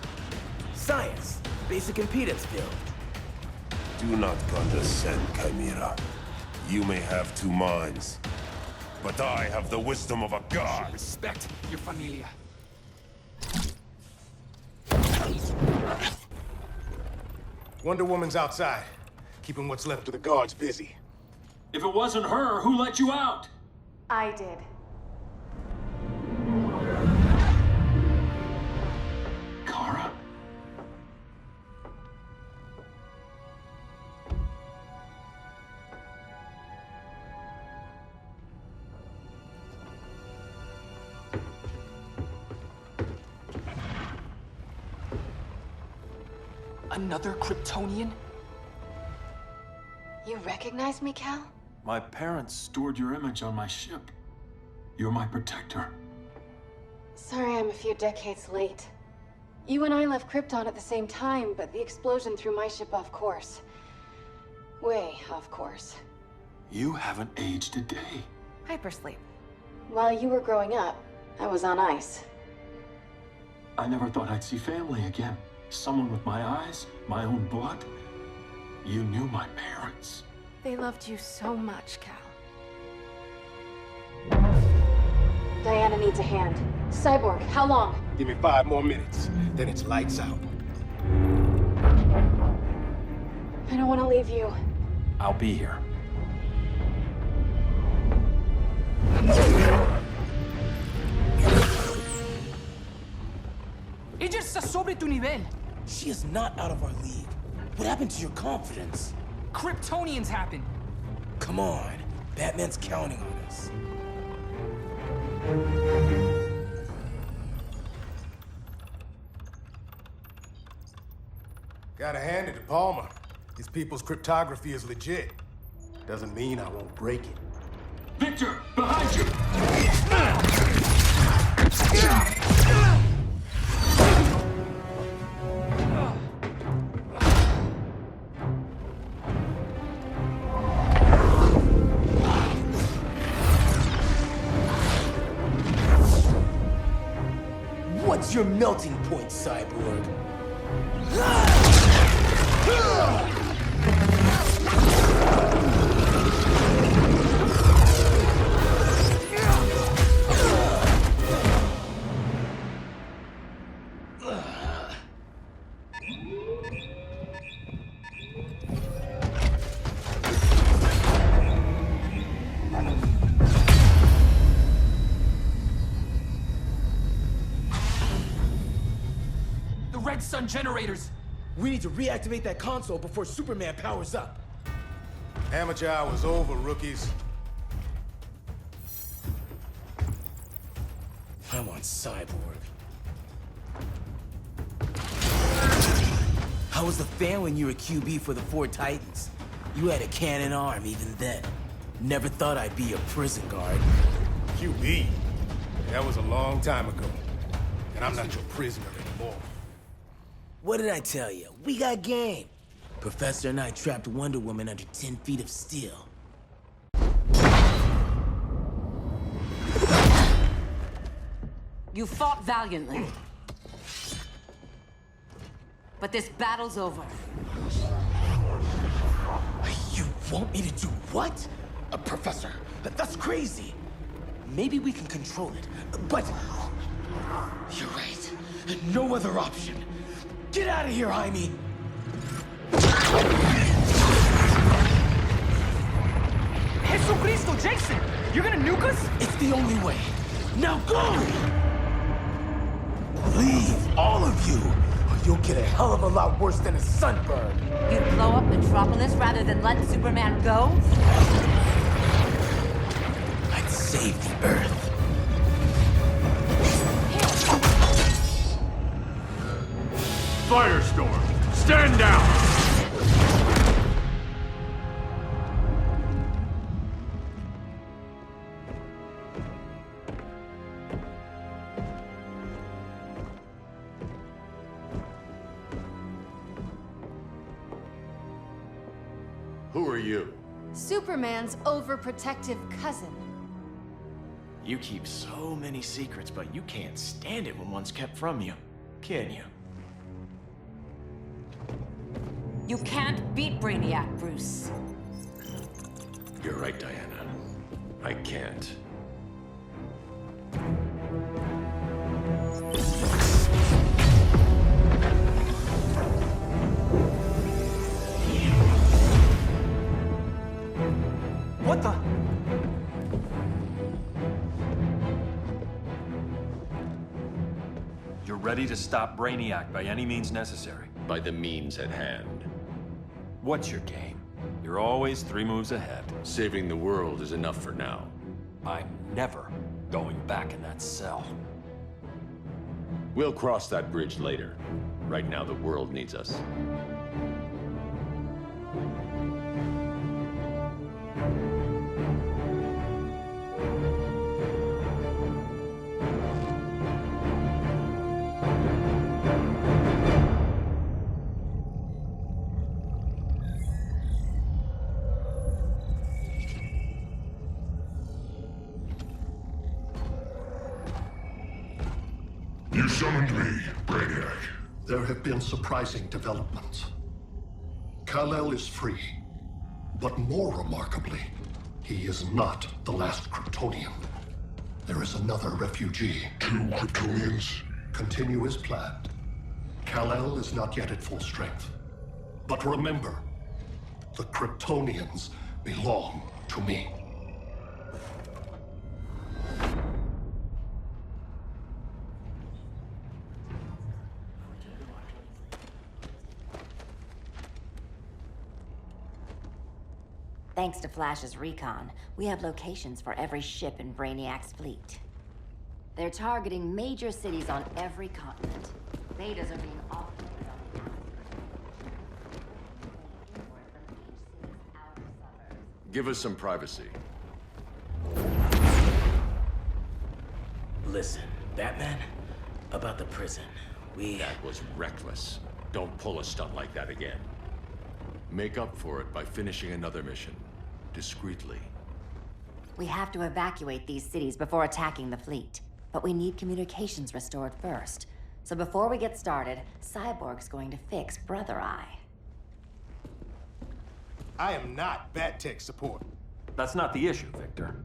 Science. Basic impedance build. Do not condescend, Chimera. You may have two minds, but I have the wisdom of a god. Respect your familia. Wonder Woman's outside, keeping what's left of the guards busy. If it wasn't her, who let you out? I did. Kara? Another Kryptonian? You recognize me, Cal? My parents stored your image on my ship. You're my protector. Sorry I'm a few decades late. You and I left Krypton at the same time, but the explosion threw my ship off course. Way off course. You haven't aged a day. Hypersleep. While you were growing up, I was on ice. I never thought I'd see family again. Someone with my eyes, my own blood. You knew my parents. They loved you so much, Cal. Diana needs a hand. Cyborg, how long? Give me 5 more minutes, then it's lights out. I don't want to leave you. I'll be here. Ella está sobre tu nivel. She is not out of our league. What happened to your confidence? Kryptonians happen. Come on. Batman's counting on us. Gotta hand it to Palmer. These people's cryptography is legit. Doesn't mean I won't break it. Victor, behind you! What's your melting point, Cyborg? Red Sun generators! We need to reactivate that console before Superman powers up. Amateur hour's over, rookies. I want Cyborg. How was the fan when you were QB for the 4 Titans? You had a cannon arm even then. Never thought I'd be a prison guard. QB? That was a long time ago. And I'm not your prisoner anymore. What did I tell you? We got game. Professor and I trapped Wonder Woman under 10 feet of steel. You fought valiantly. But this battle's over. You want me to do what? Professor, that's crazy. Maybe we can control it, but... You're right. No other option. Get out of here, Jaime! Jesucristo, Jason! You're gonna nuke us? It's the only way. Now go! Leave, all of you, or you'll get a hell of a lot worse than a sunburn. You'd blow up Metropolis rather than let Superman go? I'd save the Earth. Firestorm, stand down! Who are you? Superman's overprotective cousin. You keep so many secrets, but you can't stand it when one's kept from you, can you? You can't beat Brainiac, Bruce. You're right, Diana. I can't. What the? You're ready to stop Brainiac by any means necessary. By the means at hand. What's your game? You're always 3 moves ahead. Saving the world is enough for now. I'm never going back in that cell. We'll cross that bridge later. Right now, the world needs us. You summon and me, Brainiac. There have been surprising developments. Kal-El is free, but more remarkably, he is not the last Kryptonian. There is another refugee. 2 Kryptonians? Continue as planned. Kal-El is not yet at full strength. But remember, the Kryptonians belong to me. Thanks to Flash's recon, we have locations for every ship in Brainiac's fleet. They're targeting major cities on every continent. Betas are being offloaded on the outskirts. Give us some privacy. Listen, Batman, about the prison, That was reckless. Don't pull a stunt like that again. Make up for it by finishing another mission. Discreetly. We have to evacuate these cities before attacking the fleet. But we need communications restored first. So before we get started, Cyborg's going to fix Brother Eye. I am not Bat-Tech support. That's not the issue, Victor.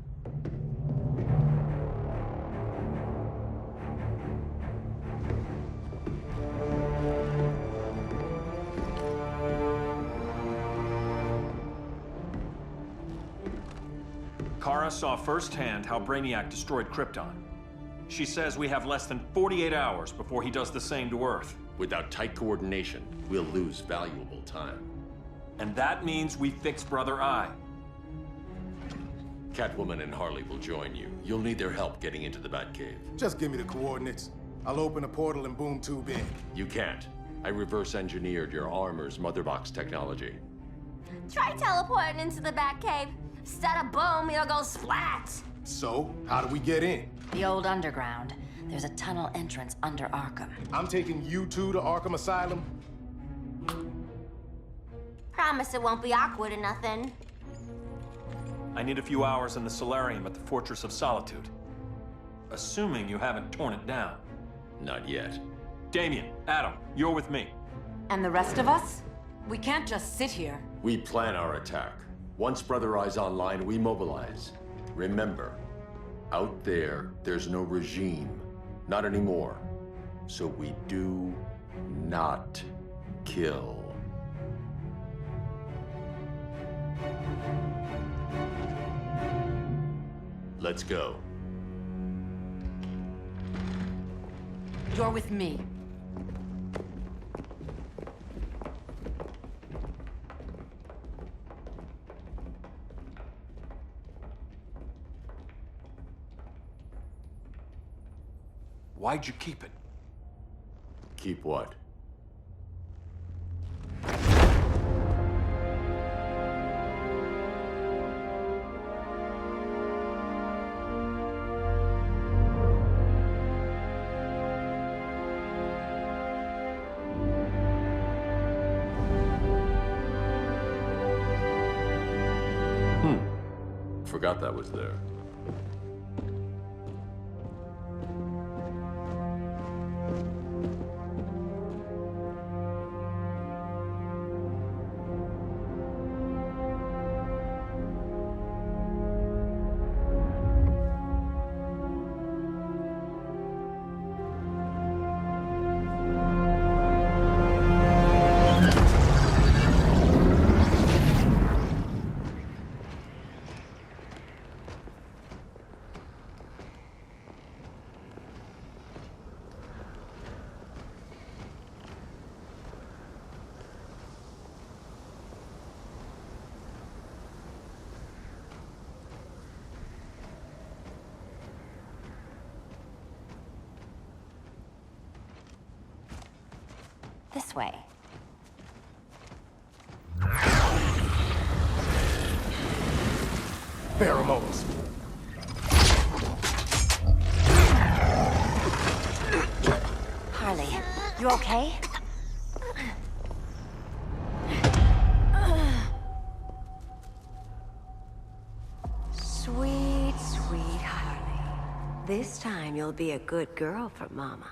Kara saw firsthand how Brainiac destroyed Krypton. She says we have less than 48 hours before he does the same to Earth. Without tight coordination, we'll lose valuable time. And that means we fix Brother Eye. Catwoman and Harley will join you. You'll need their help getting into the Batcave. Just give me the coordinates. I'll open a portal and boom tube in. You can't. I reverse engineered your armor's motherbox technology. Try teleporting into the Batcave. Stada boom, it'll go splat. So, how do we get in? The old underground. There's a tunnel entrance under Arkham. I'm taking you two to Arkham Asylum. Promise it won't be awkward or nothing. I need a few hours in the solarium at the Fortress of Solitude. Assuming you haven't torn it down. Not yet. Damien, Adam, you're with me. And the rest of us? We can't just sit here. We plan our attack. Once Brother Eye's online, we mobilize. Remember, out there, there's no regime. Not anymore. So we do not kill. Let's go. You're with me. Why'd you keep it? Keep what? Forgot that was there. This way. Pheromones. Harley, you okay? Sweet, sweet Harley. This time you'll be a good girl for Mama.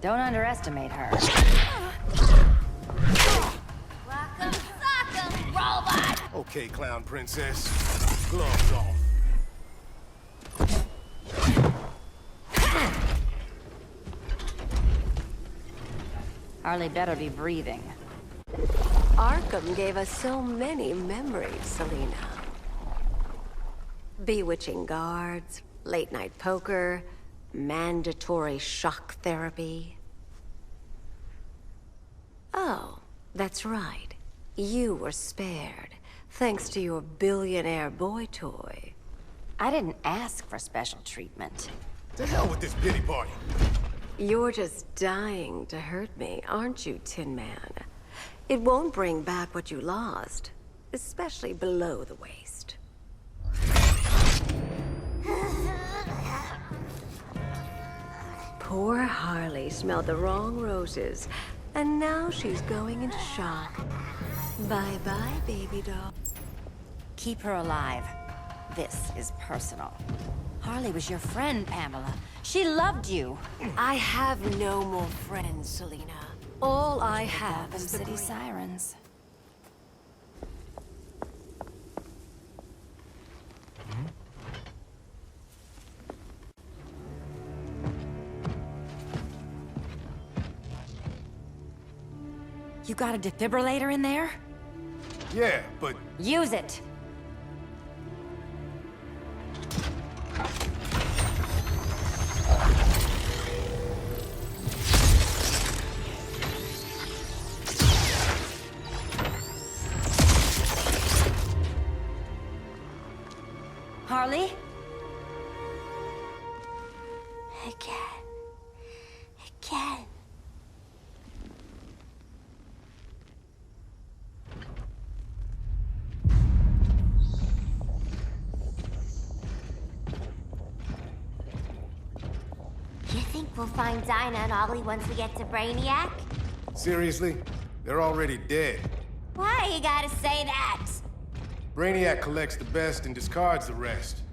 Don't underestimate her. Rock'em sock'em, robot! Okay, clown princess. Gloves off. Harley better be breathing. Arkham gave us so many memories, Selina. Bewitching guards, late-night poker, mandatory shock therapy. Oh, that's right. You were spared, thanks to your billionaire boy toy. I didn't ask for special treatment. To hell with this pity party. You're just dying to hurt me, aren't you, Tin Man? It won't bring back what you lost, especially below the waist. Poor Harley smelled the wrong roses, and now she's going into shock. Bye-bye, baby doll. Keep her alive. This is personal. Harley was your friend, Pamela. She loved you. I have no more friends, Selina. All I have Gotham is the City green. Sirens. You got a defibrillator in there? Yeah, but... Use it! Harley? Again. Again. You think we'll find Dinah and Ollie once we get to Brainiac? Seriously? They're already dead. Why you gotta say that? Brainiac collects the best and discards the rest.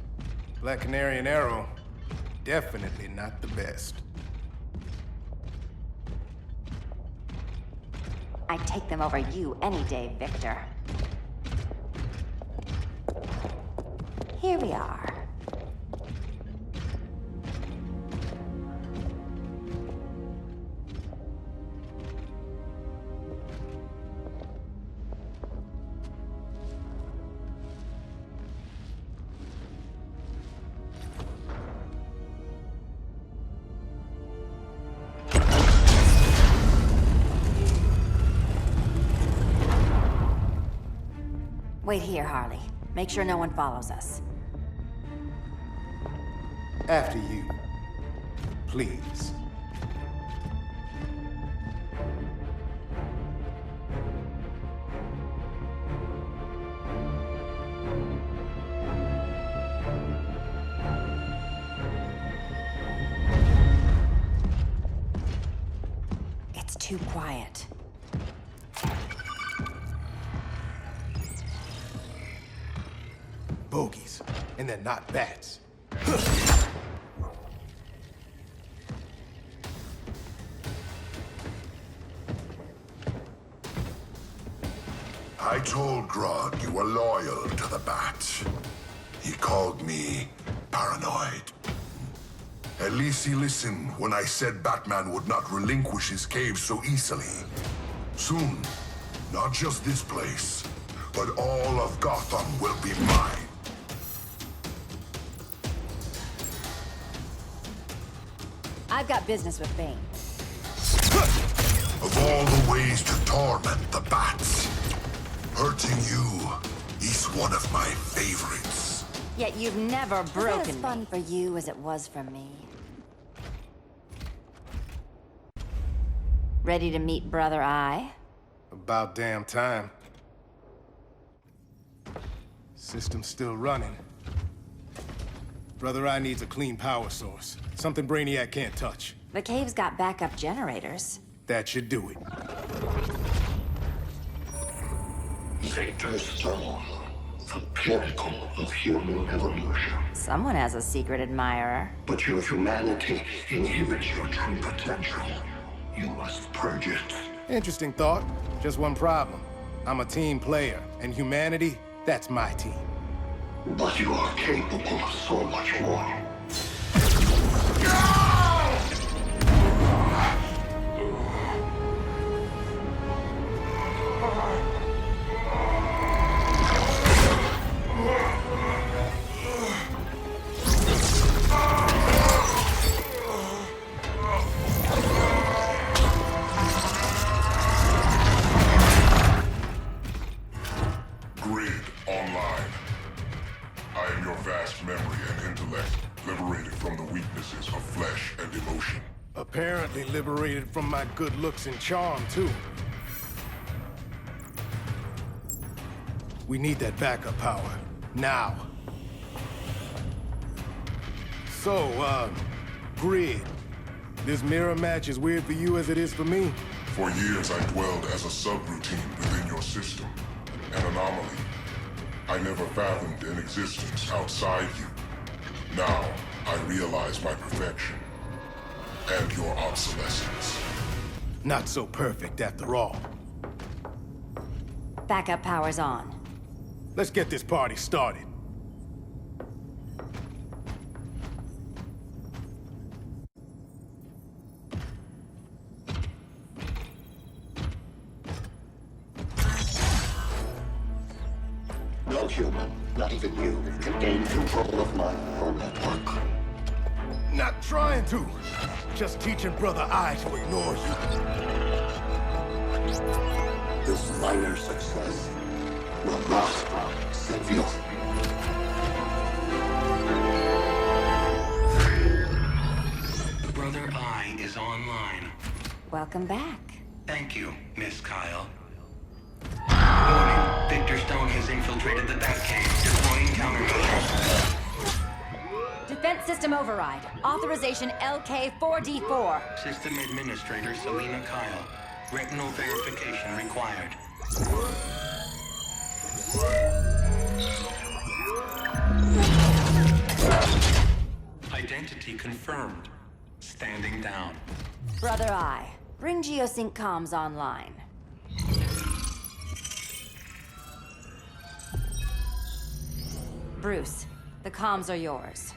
Black Canary and Arrow, definitely not the best. I'd take them over you any day, Victor. Here we are. Wait here, Harley. Make sure no one follows us. After you. Please. It's too quiet. Bogies. And they're not bats. I told Grodd you were loyal to the Bat. He called me paranoid. At least he listened when I said Batman would not relinquish his cave so easily. Soon, not just this place, but all of Gotham will be mine. I've got business with Bane. Of all the ways to torment the Bats, hurting you is one of my favorites. Yet you've never broken as fun for you as it was for me. Ready to meet Brother Eye? About damn time. System's still running. Brother Eye needs a clean power source. Something Brainiac can't touch. The cave's got backup generators. That should do it. Victor Stone, the pinnacle of human evolution. Someone has a secret admirer. But your humanity inhibits your true potential. You must purge it. Interesting thought. Just one problem. I'm a team player, and humanity, that's my team. But you are capable of so much more. Grid online. I am your vast memory and intellect, liberated from the weaknesses of flesh and emotion. Apparently liberated from my good looks and charm, too. We need that backup power. Now. So, Grid. This mirror match is weird for you as it is for me? For years I dwelled as a subroutine within your system, an anomaly. I never fathomed an existence outside you. Now, I realize my perfection. And your obsolescence. Not so perfect after all. Backup power's on. Let's get this party started. No human, not even you, can gain control of my neural network. Not trying to. Just teaching Brother Eye to ignore you. This minor success will not save you. Brother Eye is online. Welcome back. Thank you, Miss Kyle. Warning, Victor Stone has infiltrated the Batcave, deploying countermeasures. Defense system override. Authorization LK4D4. System Administrator Selena Kyle. Retinal verification required. Identity confirmed. Standing down. Brother Eye, bring Geosync comms online. Bruce, the comms are yours.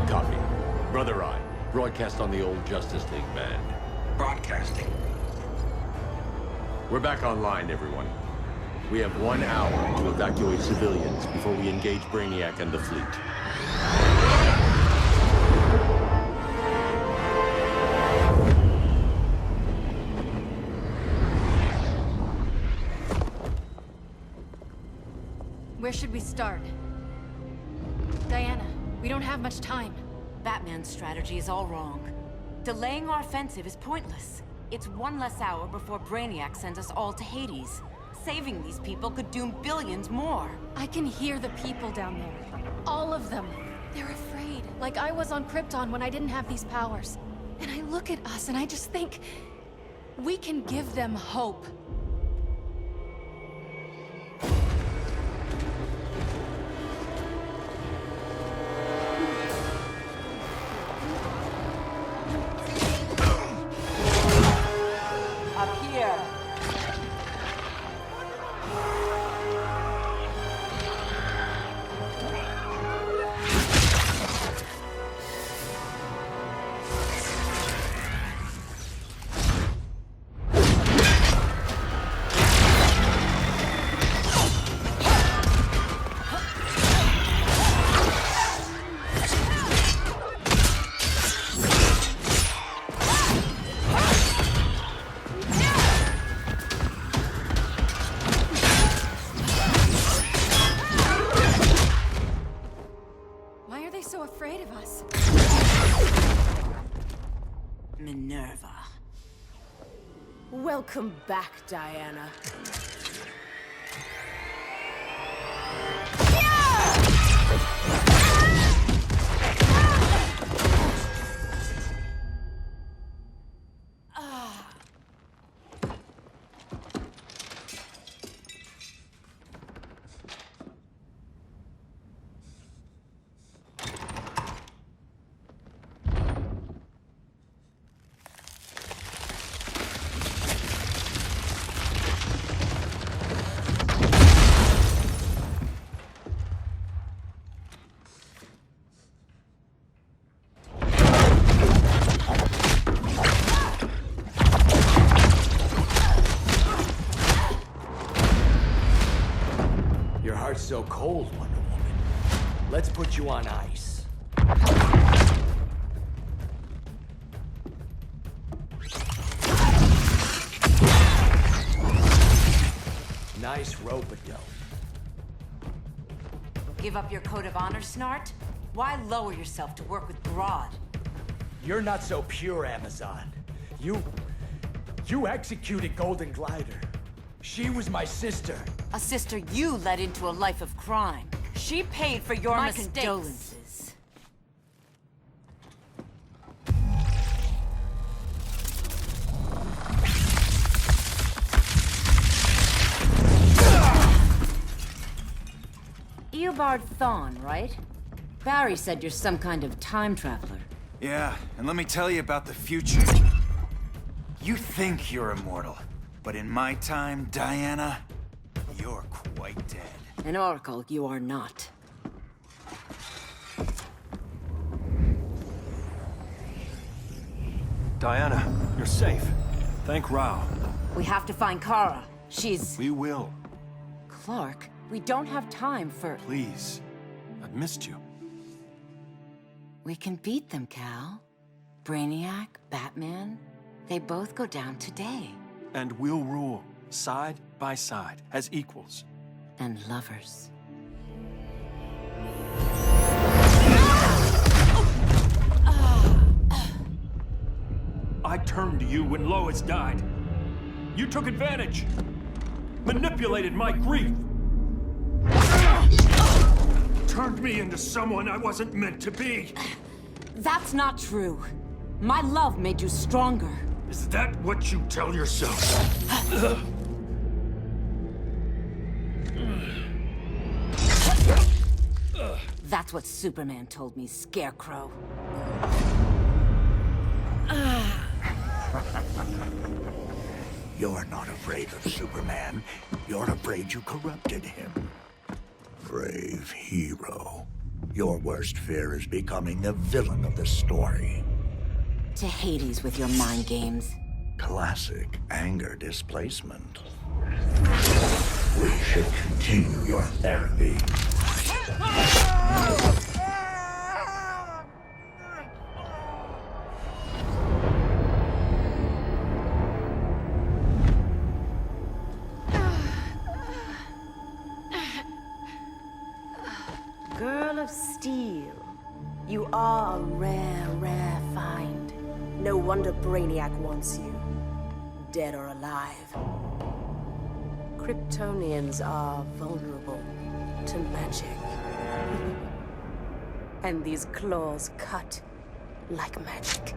Copy. Brother Eye, broadcast on the old Justice League band. Broadcasting. We're back online, everyone. We have 1 hour to evacuate civilians before we engage Brainiac and the fleet. Where should we start? Diana, we don't have much time. Batman's strategy is all wrong. Delaying our offensive is pointless. It's one less hour before Brainiac sends us all to Hades. Saving these people could doom billions more. I can hear the people down there. All of them. They're afraid, like I was on Krypton when I didn't have these powers. And I look at us and I just think, we can give them hope. Up here. Why are they so afraid of us? Minerva. Welcome back, Diana. so cold, Wonder Woman. Let's put you on ice. Nice rope-a-dope. Give up your code of honor, Snart? Why lower yourself to work with Grodd? You're not so pure, Amazon. You executed Golden Glider. She was my sister. A sister you led into a life of crime. She paid for your My mistakes. condolences. Eobard Thawne, right? Barry said you're some kind of time traveler. Yeah, and let me tell you about the future. You think you're immortal, but in my time, Diana, you're quite dead. An oracle, you are not. Diana, you're safe. Thank Rao. We have to find Kara. She's... We will. Clark, we don't have time for... Please. I've missed you. We can beat them, Cal. Brainiac, Batman, they both go down today. And we'll rule, side by side, as equals. And lovers. I turned to you when Lois died. You took advantage. Manipulated my grief. Turned me into someone I wasn't meant to be. That's not true. My love made you stronger. Is that what you tell yourself? That's what Superman told me, Scarecrow. You're not afraid of Superman. You're afraid you corrupted him. Brave hero. Your worst fear is becoming the villain of the story. To Hades with your mind games. Classic anger displacement. We should continue your therapy. Girl of Steel, you are a rare, rare find. No wonder Brainiac wants you, dead or alive. Kryptonians are vulnerable to magic. And these claws cut like magic.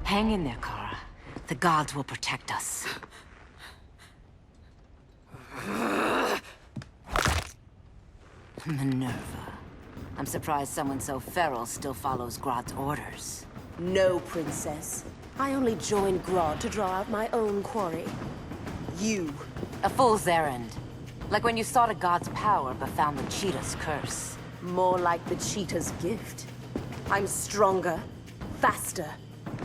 Hang in there, Kara. The gods will protect us. Minerva. I'm surprised someone so feral still follows Grodd's orders. No, Princess. I only joined Grodd to draw out my own quarry. You. A fool's errand. Like when you sought a god's power but found the cheetah's curse. More like the cheetah's gift. I'm stronger, faster,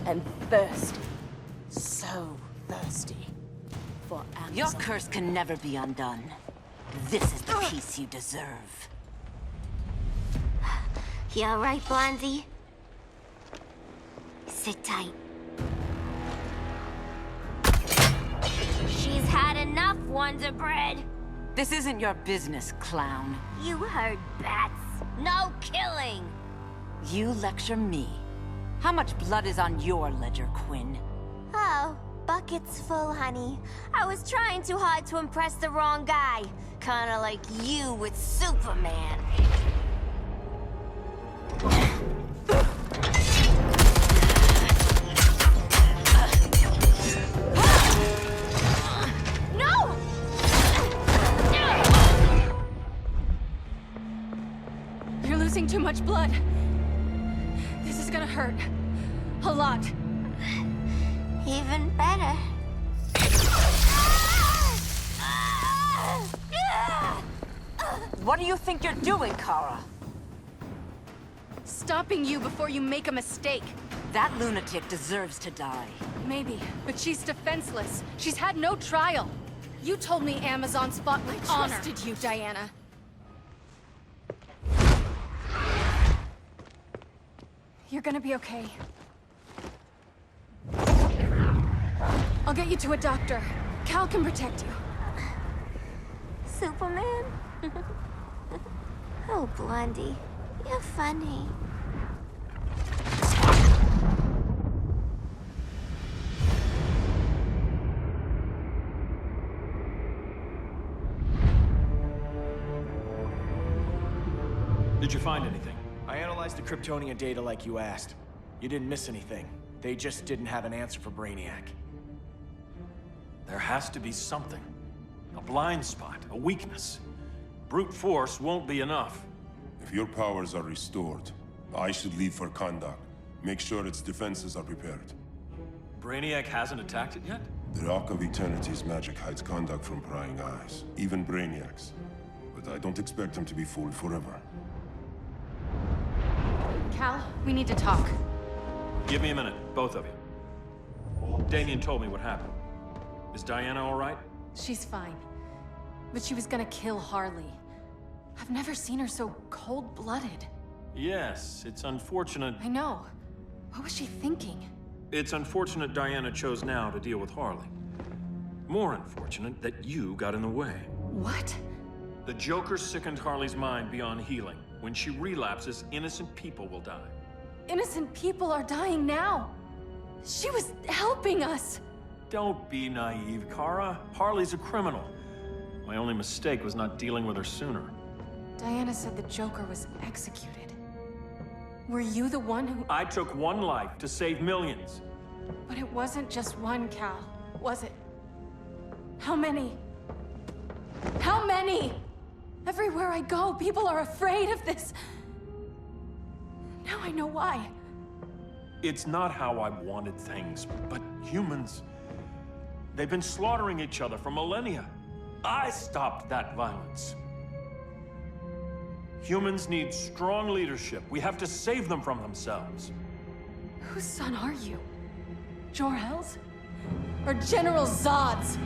and thirsty. So thirsty. For Amazon. Your curse can never be undone. This is the peace you deserve. You all right, Blondie? Sit tight. She's had enough, Wonder Bread. This isn't your business, clown. You heard bats. No killing. You lecture me. How much blood is on your ledger, Quinn? Oh, bucket's full, honey. I was trying too hard to impress the wrong guy. Kinda like you with Superman. No! You're losing too much blood. This is gonna hurt. A lot. Even better. What do you think you're doing, Kara? Stopping you before you make a mistake. That lunatic deserves to die. Maybe, but she's defenseless. She's had no trial. You told me Amazon's fought my honor. I trusted you, Diana. You're gonna be okay. I'll get you to a doctor. Cal can protect you. Superman? Oh, Blondie, you're funny. Did you find anything? I analyzed the Kryptonian data like you asked. You didn't miss anything. They just didn't have an answer for Brainiac. There has to be something. A blind spot, a weakness. Brute force won't be enough. If your powers are restored, I should leave for Kahndaq. Make sure its defenses are prepared. Brainiac hasn't attacked it yet? The Rock of Eternity's magic hides Kahndaq from prying eyes, even Brainiac's. But I don't expect him to be fooled forever. Cal, we need to talk. Give me a minute, both of you. Damien told me what happened. Is Diana all right? She's fine. But she was gonna kill Harley. I've never seen her so cold-blooded. Yes, it's unfortunate. I know. What was she thinking? It's unfortunate Diana chose now to deal with Harley. More unfortunate that you got in the way. What? The Joker sickened Harley's mind beyond healing. When she relapses, innocent people will die. Innocent people are dying now. She was helping us. Don't be naive, Kara. Harley's a criminal. My only mistake was not dealing with her sooner. Diana said the Joker was executed. Were you the one who... I took one life to save millions. But it wasn't just one, Cal, was it? How many? How many? Everywhere I go, people are afraid of this. Now I know why. It's not how I wanted things, but humans... They've been slaughtering each other for millennia. I stopped that violence. Humans need strong leadership. We have to save them from themselves. Whose son are you? Jor-El's? Or General Zod's?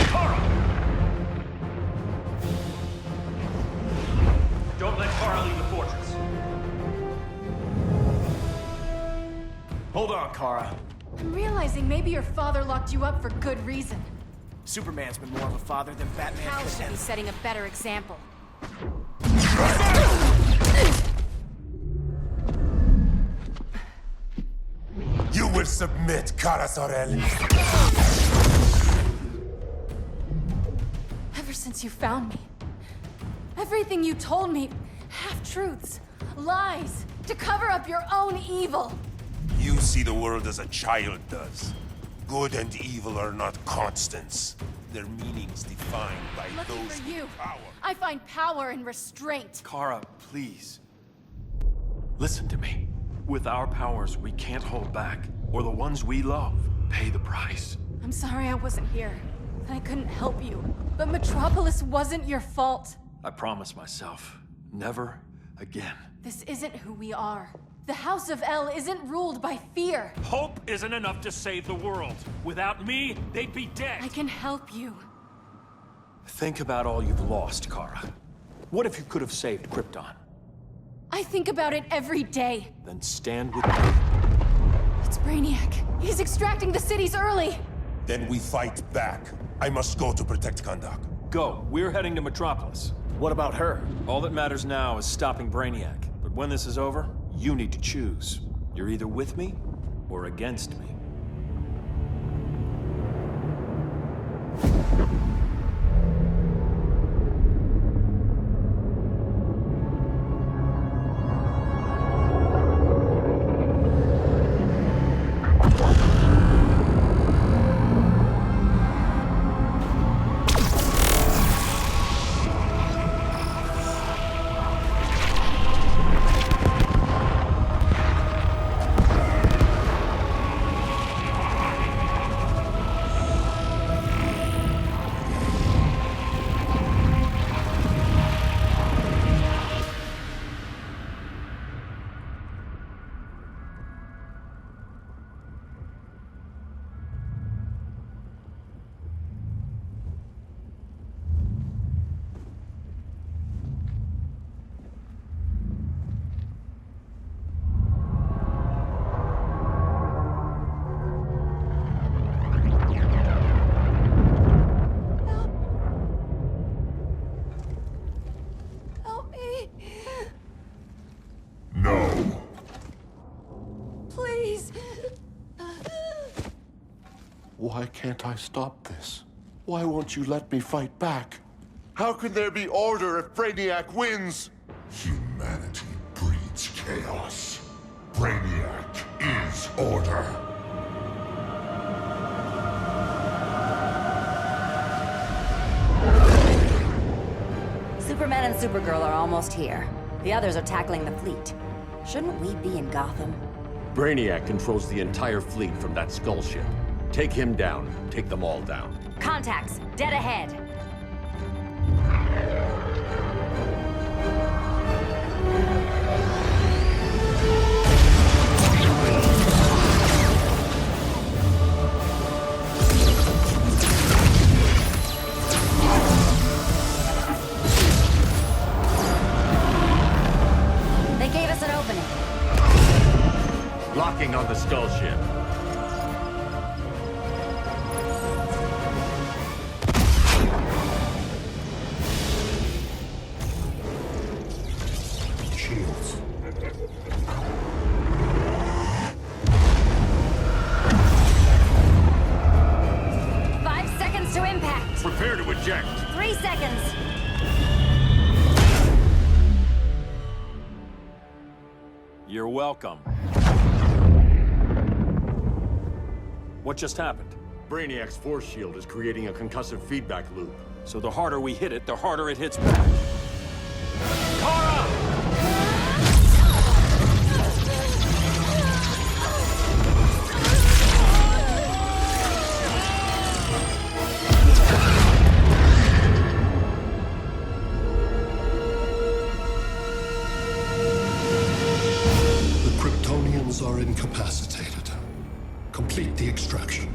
Kara! Don't let Kara leave the fortress. Hold on, Kara. I'm realizing maybe your father locked you up for good reason. Superman's been more of a father than Batman Cal could should be ever. setting a better example. You will submit, Kara Zor-El. Ever since you found me, everything you told me, half-truths, lies, to cover up your own evil. You see the world as a child does. Good and evil are not constants. Their meanings defined by Looking those for you, with power. I find power in restraint. Kara, please. Listen to me. With our powers, we can't hold back, or the ones we love pay the price. I'm sorry I wasn't here, that I couldn't help you. But Metropolis wasn't your fault. I promise myself, never again. This isn't who we are. The House of El isn't ruled by fear. Hope isn't enough to save the world. Without me, they'd be dead. I can help you. Think about all you've lost, Kara. What if you could have saved Krypton? I think about it every day. Then stand with me. It's Brainiac. He's extracting the cities early. Then we fight back. I must go to protect Kahndaq. Go. We're heading to Metropolis. What about her? All that matters now is stopping Brainiac. But when this is over, you need to choose. You're either with me or against me. Why can't I stop this? Why won't you let me fight back? How can there be order if Brainiac wins? Humanity breeds chaos. Brainiac is order. Superman and Supergirl are almost here. The others are tackling the fleet. Shouldn't we be in Gotham? Brainiac controls the entire fleet from that skull ship. Take him down. Take them all down. Contacts, dead ahead. They gave us an opening. Locking on the skull ship. Shields. Five seconds to impact. Prepare to eject. 3 seconds. You're welcome. What just happened? Brainiac's force shield is creating a concussive feedback loop. So the harder we hit it, the harder it hits back. Kara! The Kryptonians are incapacitated. Complete the extraction.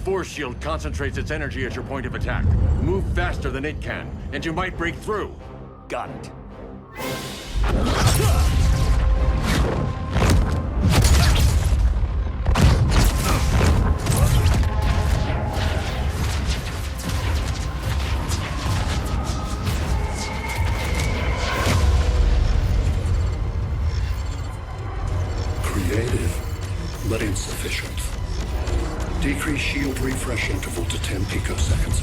Force shield concentrates its energy at your point of attack. Move faster than it can, and you might break through. Got it. Creative, but insufficient. Decrease shield refresh interval to 10 picoseconds.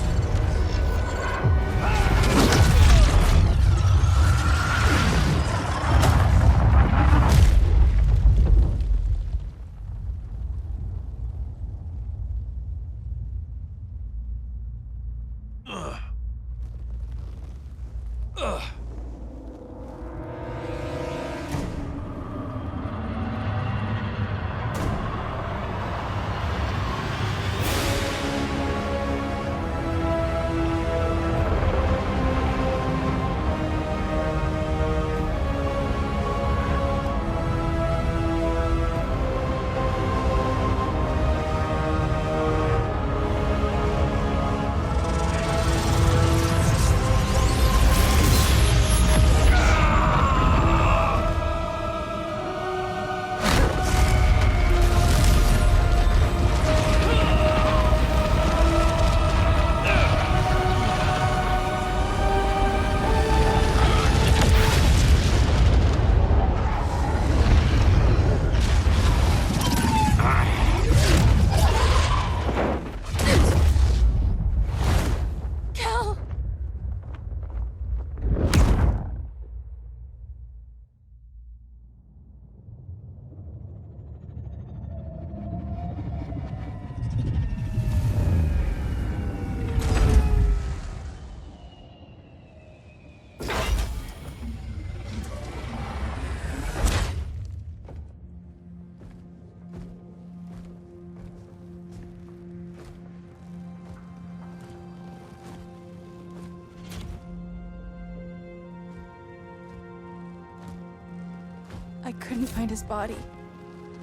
I couldn't find his body.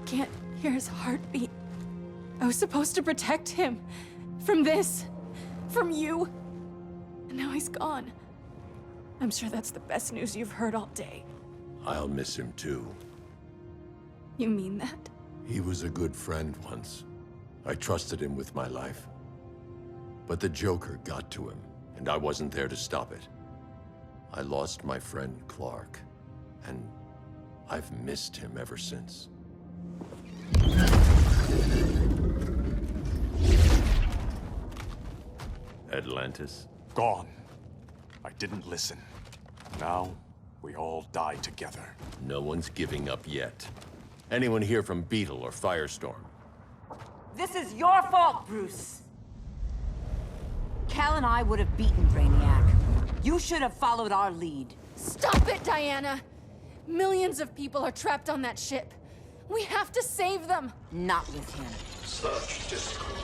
Can't hear his heartbeat. I was supposed to protect him. From this. From you. And now he's gone. I'm sure that's the best news you've heard all day. I'll miss him too. You mean that? He was a good friend once. I trusted him with my life. But the Joker got to him, and I wasn't there to stop it. I lost my friend Clark, and I've missed him ever since. Atlantis? Gone. I didn't listen. Now, we all die together. No one's giving up yet. Anyone here from Beetle or Firestorm? This is your fault, Bruce. Cal and I would have beaten Brainiac. You should have followed our lead. Stop it, Diana! Millions of people are trapped on that ship. We have to save them! Not with him. Such discord.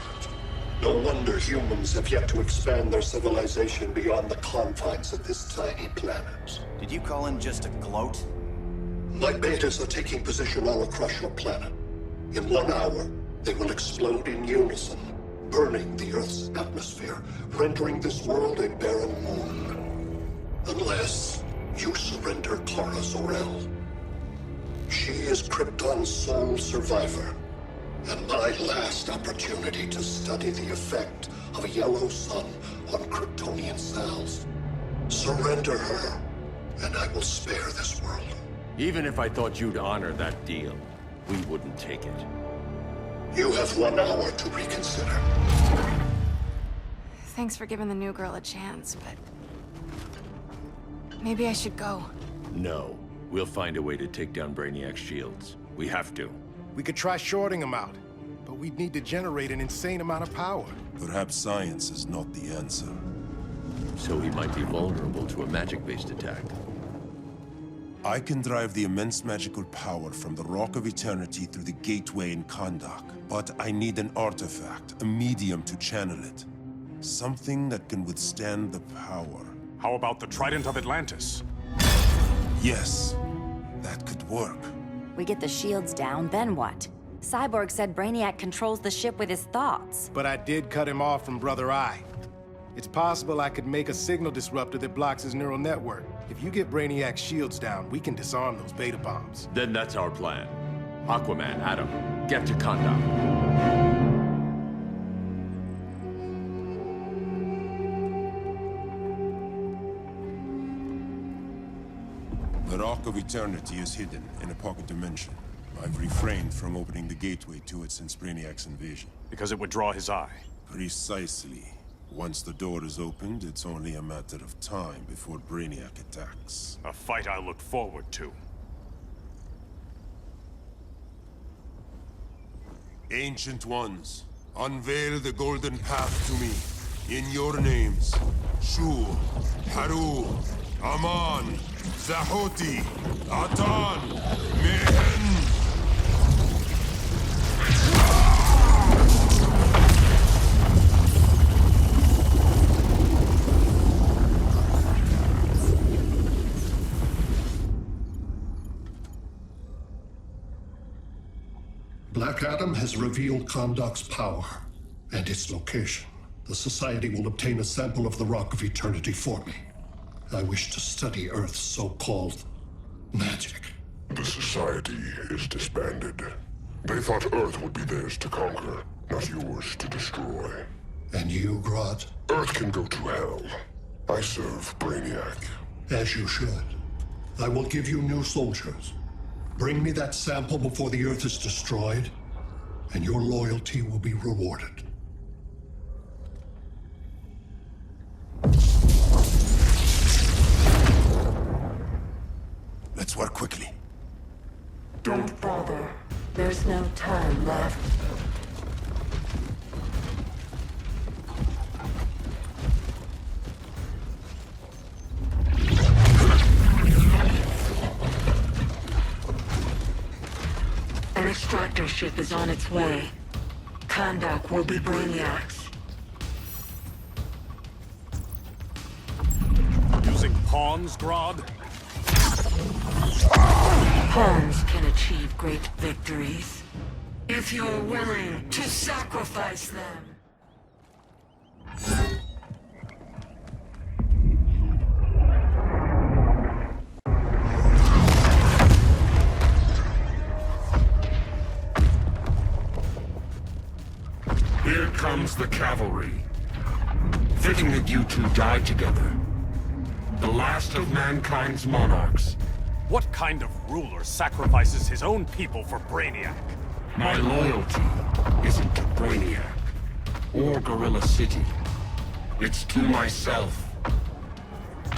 No wonder humans have yet to expand their civilization beyond the confines of this tiny planet. Did you call him just a gloat? My betas are taking position all across your planet. In 1 hour, they will explode in unison, burning the Earth's atmosphere, rendering this world a barren moon. Unless you surrender Kara Zor-El. She is Krypton's sole survivor, and my last opportunity to study the effect of a yellow sun on Kryptonian cells. Surrender her, and I will spare this world. Even if I thought you'd honor that deal, we wouldn't take it. You have 1 hour to reconsider. Thanks for giving the new girl a chance, but... maybe I should go. No. We'll find a way to take down Brainiac's shields. We have to. We could try shorting him out, but we'd need to generate an insane amount of power. Perhaps science is not the answer. So he might be vulnerable to a magic-based attack. I can drive the immense magical power from the Rock of Eternity through the gateway in Kahndaq, but I need an artifact, a medium to channel it. Something that can withstand the power. How about the Trident of Atlantis? Yes, that could work. We get the shields down, then what? Cyborg said Brainiac controls the ship with his thoughts. But I did cut him off from Brother Eye. It's possible I could make a signal disruptor that blocks his neural network. If you get Brainiac's shields down, we can disarm those beta bombs. Then that's our plan. Aquaman, Adam, get to Kahndaq. The Rock of Eternity is hidden in a pocket dimension. I've refrained from opening the gateway to it since Brainiac's invasion. Because it would draw his eye. Precisely. Once the door is opened, it's only a matter of time before Brainiac attacks. A fight I look forward to. Ancient Ones, unveil the golden path to me. In your names, Shu, Haru, Aman, Zahoti, Atan, Mehen! Black Adam has revealed Kahndaq's power and its location. The Society will obtain a sample of the Rock of Eternity for me. I wish to study Earth's so-called magic. The Society is disbanded. They thought Earth would be theirs to conquer, not yours to destroy. And you, Grodd? Earth can go to hell. I serve Brainiac. As you should. I will give you new soldiers. Bring me that sample before the Earth is destroyed, and your loyalty will be rewarded. Let's work quickly. Don't bother. There's no time left. An extractor ship is on its way. Kahndaq will be Brainiac's. Using pawns, Grodd? Pawns can achieve great victories if you're willing to sacrifice them. Here comes the cavalry. Fitting that you two died together. The last of mankind's monarchs. What kind of ruler sacrifices his own people for Brainiac? My loyalty isn't to Brainiac or Gorilla City. It's to myself.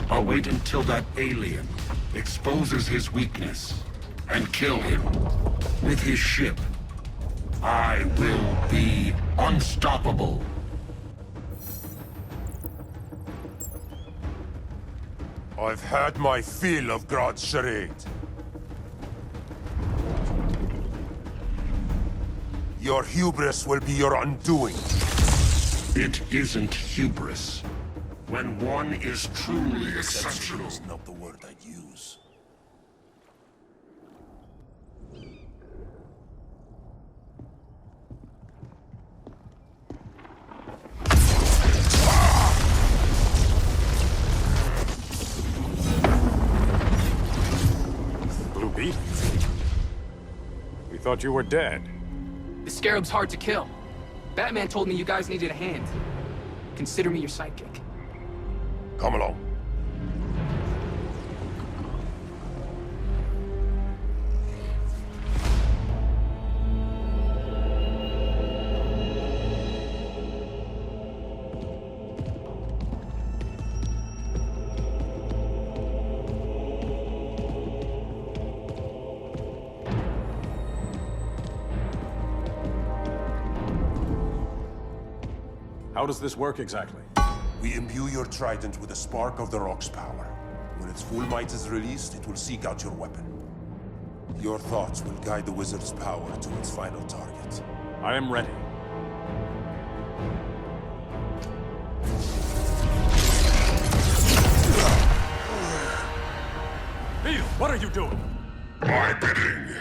I'll wait until that alien exposes his weakness and kill him with his ship. I will be unstoppable. I've had my fill of Grodd's charade. Your hubris will be your undoing. It isn't hubris. When one is truly exceptional. Is not the word I'd use. Blue Beetle? We thought you were dead. The Scarab's hard to kill. Batman told me you guys needed a hand. Consider me your sidekick. Come along. How does this work exactly? We imbue your trident with a spark of the rock's power. When its full might is released, it will seek out your weapon. Your thoughts will guide the wizard's power to its final target. I am ready. Beetle, what are you doing? My bidding.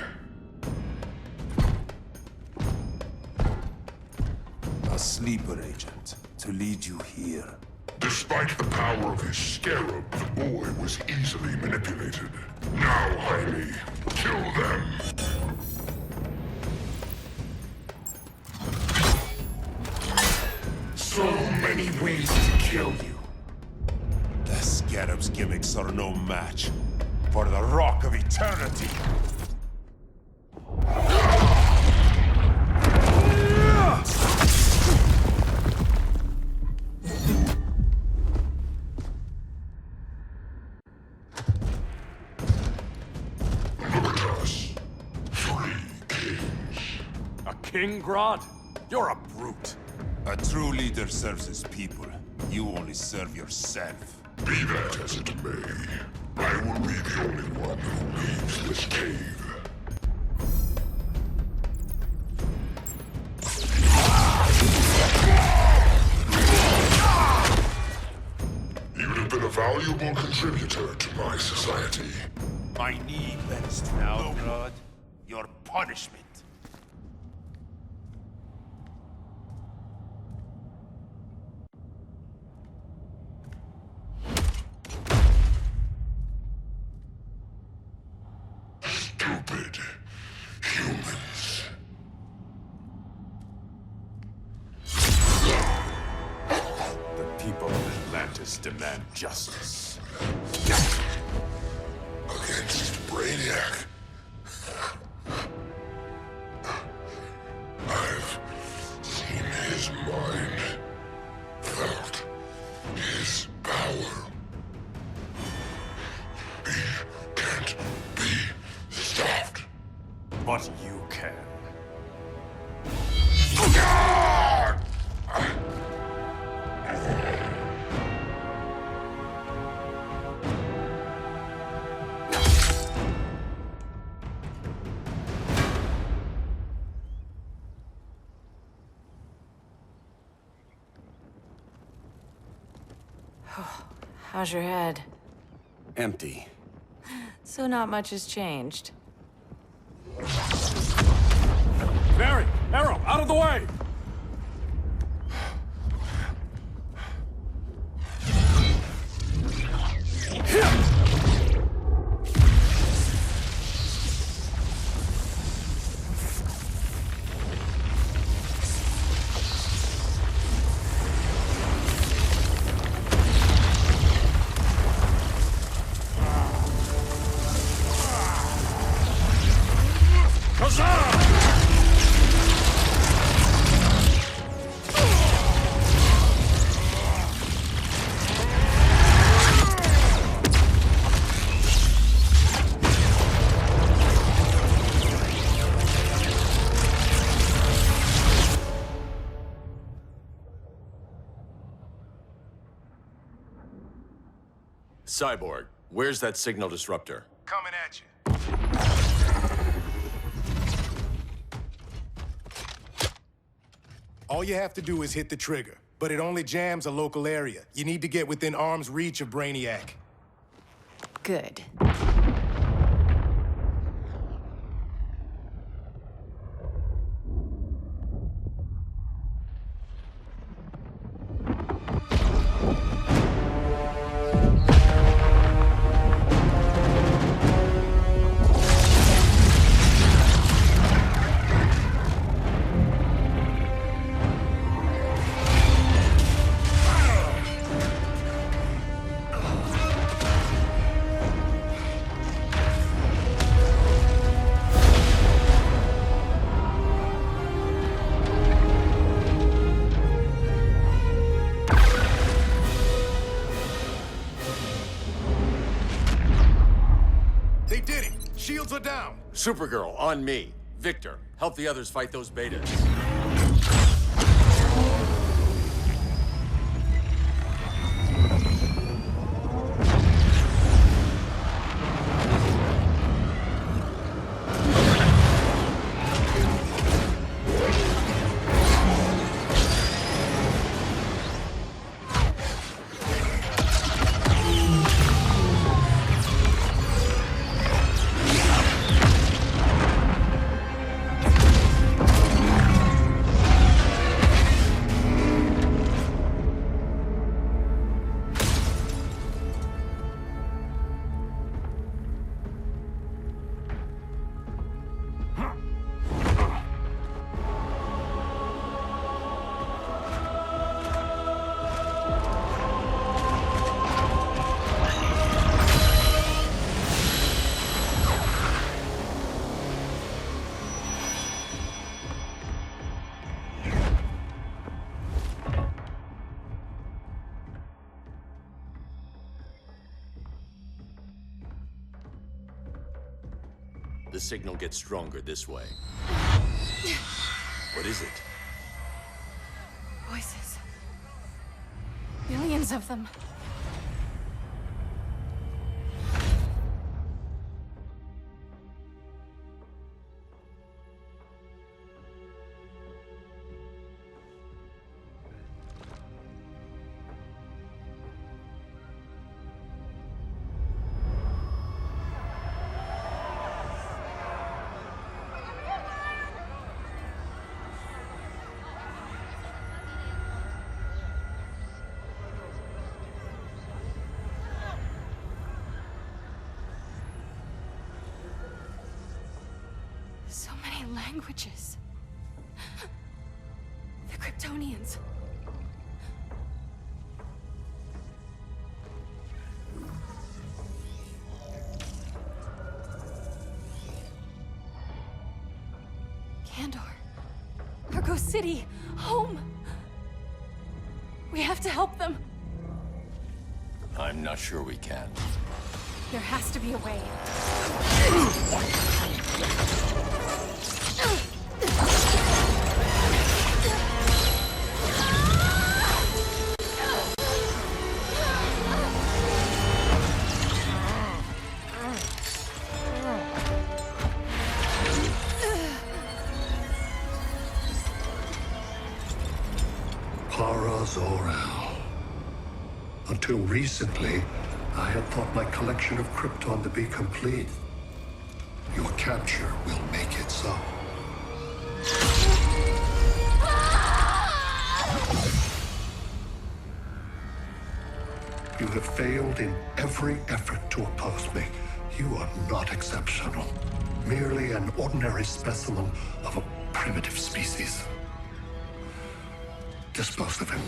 A sleeper agent to lead you here. Despite the power of his scarab, the boy was easily manipulated. Now, Jaime, kill them! So many ways to kill you. The scarab's gimmicks are no match for the Rock of Eternity. King Grodd? You're a brute. A true leader serves his people. You only serve yourself. Be that as it may, I will be the only one who leaves this cave. You would have been a valuable contributor to my society. My need bends now, Grodd. Your punishment. Stupid humans. The people of Atlantis demand justice. Against Brainiac. I've seen his mind, felt his power. He can't be stopped. But you can. How's your head? Empty. So not much has changed. Barry! Arrow! Out of the way! Cyborg, where's that signal disruptor? Coming at you. All you have to do is hit the trigger, but it only jams a local area. You need to get within arm's reach of Brainiac. Good. They did it! Shields are down! Supergirl, on me. Victor, help the others fight those betas. The signal gets stronger this way. What is it? Voices. Millions of them. So many languages. The Kryptonians. Kandor. Argo City. Home. We have to help them. I'm not sure we can. There has to be a way. Para Zor-El. Until recently, I had thought my collection of Krypton to be complete. Your capture will make it so. You have failed in every effort to oppose me. You are not exceptional. Merely an ordinary specimen of a primitive species. Dispose of him.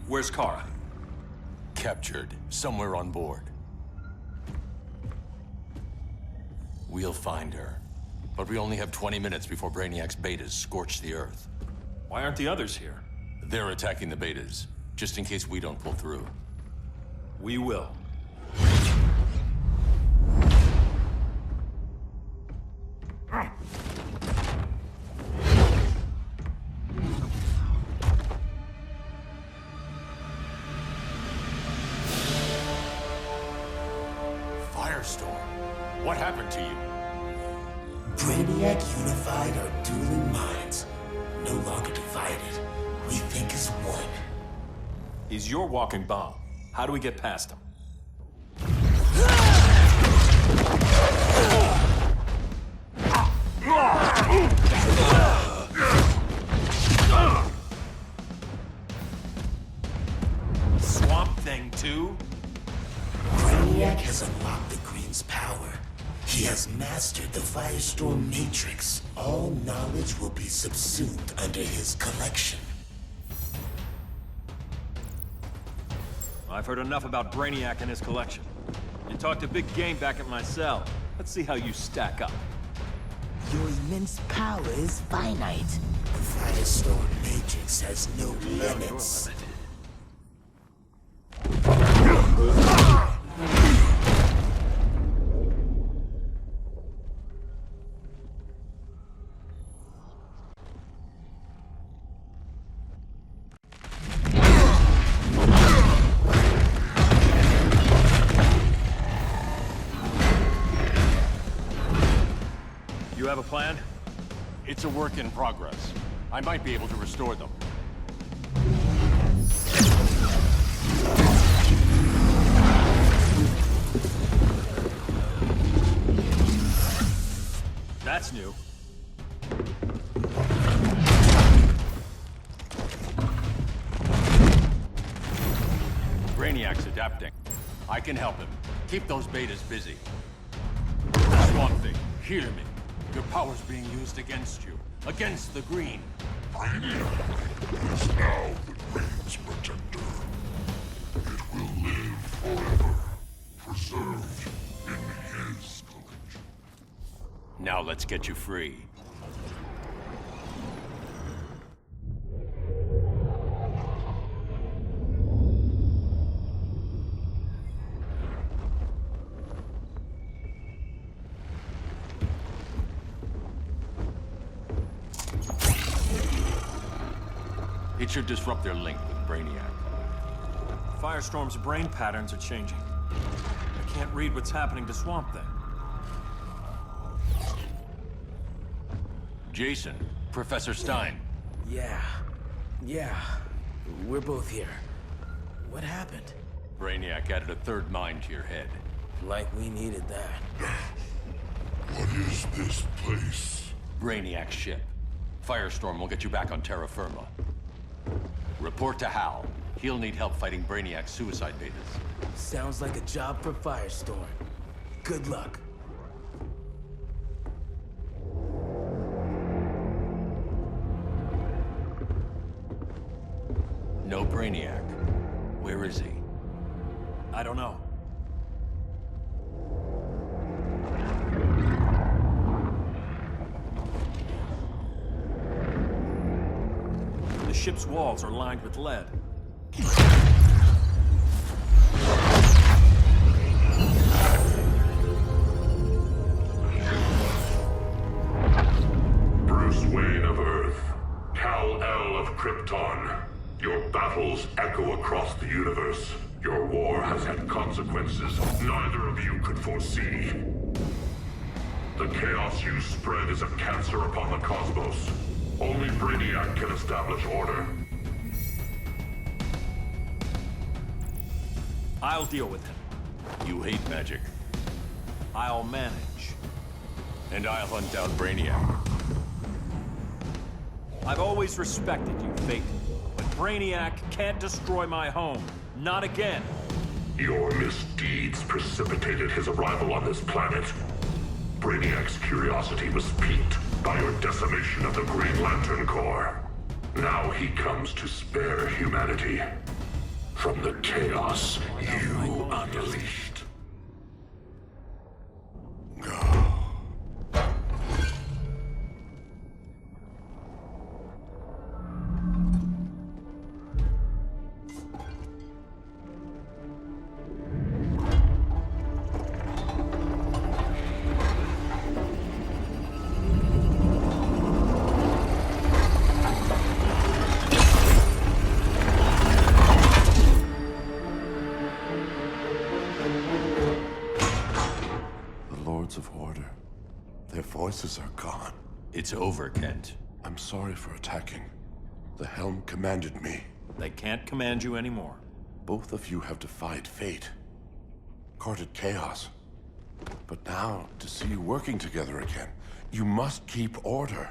Where's Kara? Captured, somewhere on board. We'll find her. But we only have 20 minutes before Brainiac's betas scorch the Earth. Why aren't the others here? They're attacking the betas, just in case we don't pull through. We will. Firestorm, what happened to you? Brainiac unified our dueling minds. No longer divided. We think as one. He's your walking bomb. How do we get past him? Swamp Thing 2? Brainiac has unlocked the Green's power. He has mastered the Firestorm Matrix. All knowledge will be subsumed under his collection. I've heard enough about Brainiac and his collection. You talked a big game back at my cell. Let's see how you stack up. Your immense power is finite. The Firestorm Matrix has no limits. You have a plan? It's a work in progress. I might be able to restore them. That's new. Brainiac's adapting. I can help him. Keep those betas busy. Swamp Thing, hear me. Your power's being used against you. Against the Green. Brainiac is now the Green's protector. It will live forever, preserved in his collection. Now let's get you free. It should disrupt their link with Brainiac. Firestorm's brain patterns are changing. I can't read what's happening to Swamp Thing. Jason, Professor Stein. Yeah. We're both here. What happened? Brainiac added a third mind to your head. Like we needed that. What is this place? Brainiac's ship. Firestorm will get you back on terra firma. Report to Hal. He'll need help fighting Brainiac's suicide betas. Sounds like a job for Firestorm. Good luck. No Brainiac. Where is he? I don't know. The ship's walls are lined with lead. Bruce Wayne of Earth, Kal-El of Krypton. Your battles echo across the universe. Your war has had consequences neither of you could foresee. The chaos you spread is a cancer upon the cosmos. Only Brainiac can establish order. I'll deal with him. You hate magic. I'll manage. And I'll hunt down Brainiac. I've always respected you, Fate. But Brainiac can't destroy my home. Not again. Your misdeeds precipitated his arrival on this planet. Brainiac's curiosity was piqued by your decimation of the Green Lantern Corps. Now he comes to spare humanity from the chaos you unleashed. Of order. Their voices are gone. It's over, Kent. I'm sorry for attacking. The Helm commanded me. They can't command you anymore. Both of you have defied fate, courted chaos. But now, to see you working together again, you must keep order,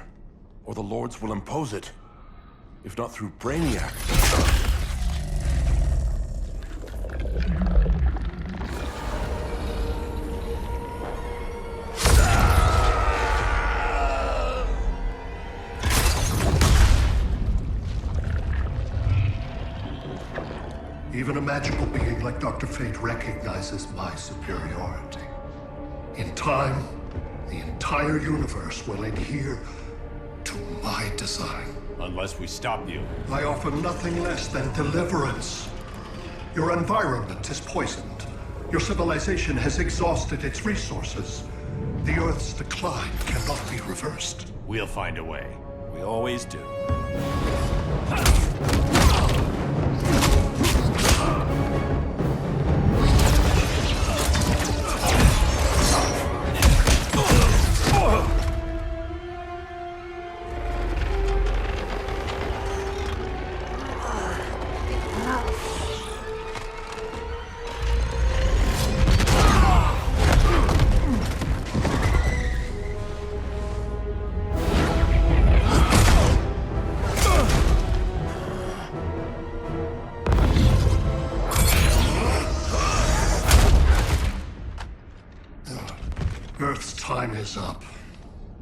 or the Lords will impose it. If not through Brainiac. Even a magical being like Dr. Fate recognizes my superiority. In time, the entire universe will adhere to my design. Unless we stop you. I offer nothing less than deliverance. Your environment is poisoned. Your civilization has exhausted its resources. The Earth's decline cannot be reversed. We'll find a way. We always do. Earth's time is up.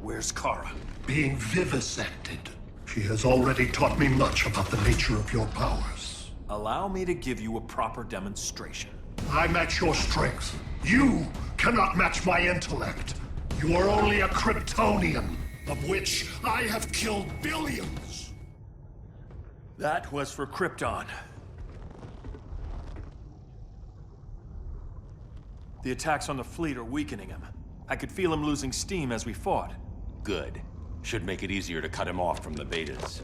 Where's Kara? Being vivisected. She has already taught me much about the nature of your powers. Allow me to give you a proper demonstration. I match your strength. You cannot match my intellect. You are only a Kryptonian, of which I have killed billions. That was for Krypton. The attacks on the fleet are weakening him. I could feel him losing steam as we fought. Good. Should make it easier to cut him off from the betas.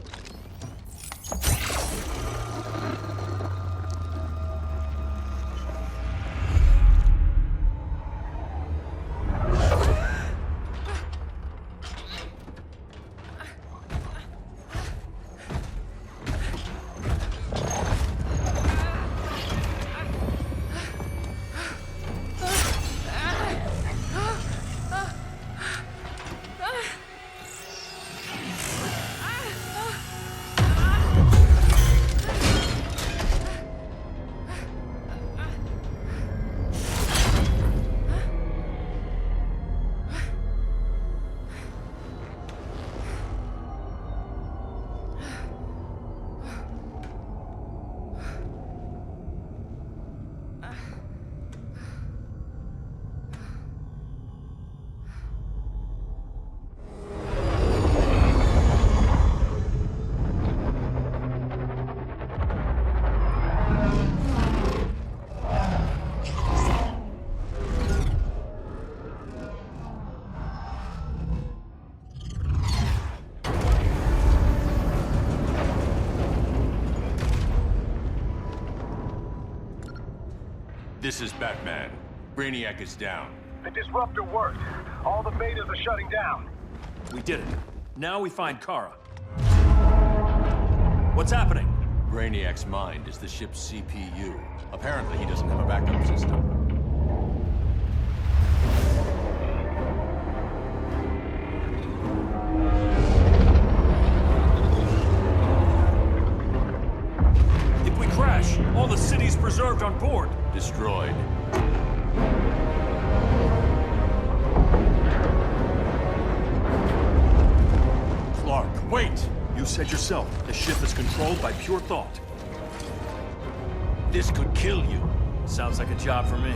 This is Batman. Brainiac is down. The disruptor worked. All the betas are shutting down. We did it. Now we find Kara. What's happening? Brainiac's mind is the ship's CPU. Apparently, he doesn't have a backup system. If we crash, all the city's preserved on board. Destroyed. Clark, wait! You said yourself, the ship is controlled by pure thought. This could kill you. Sounds like a job for me.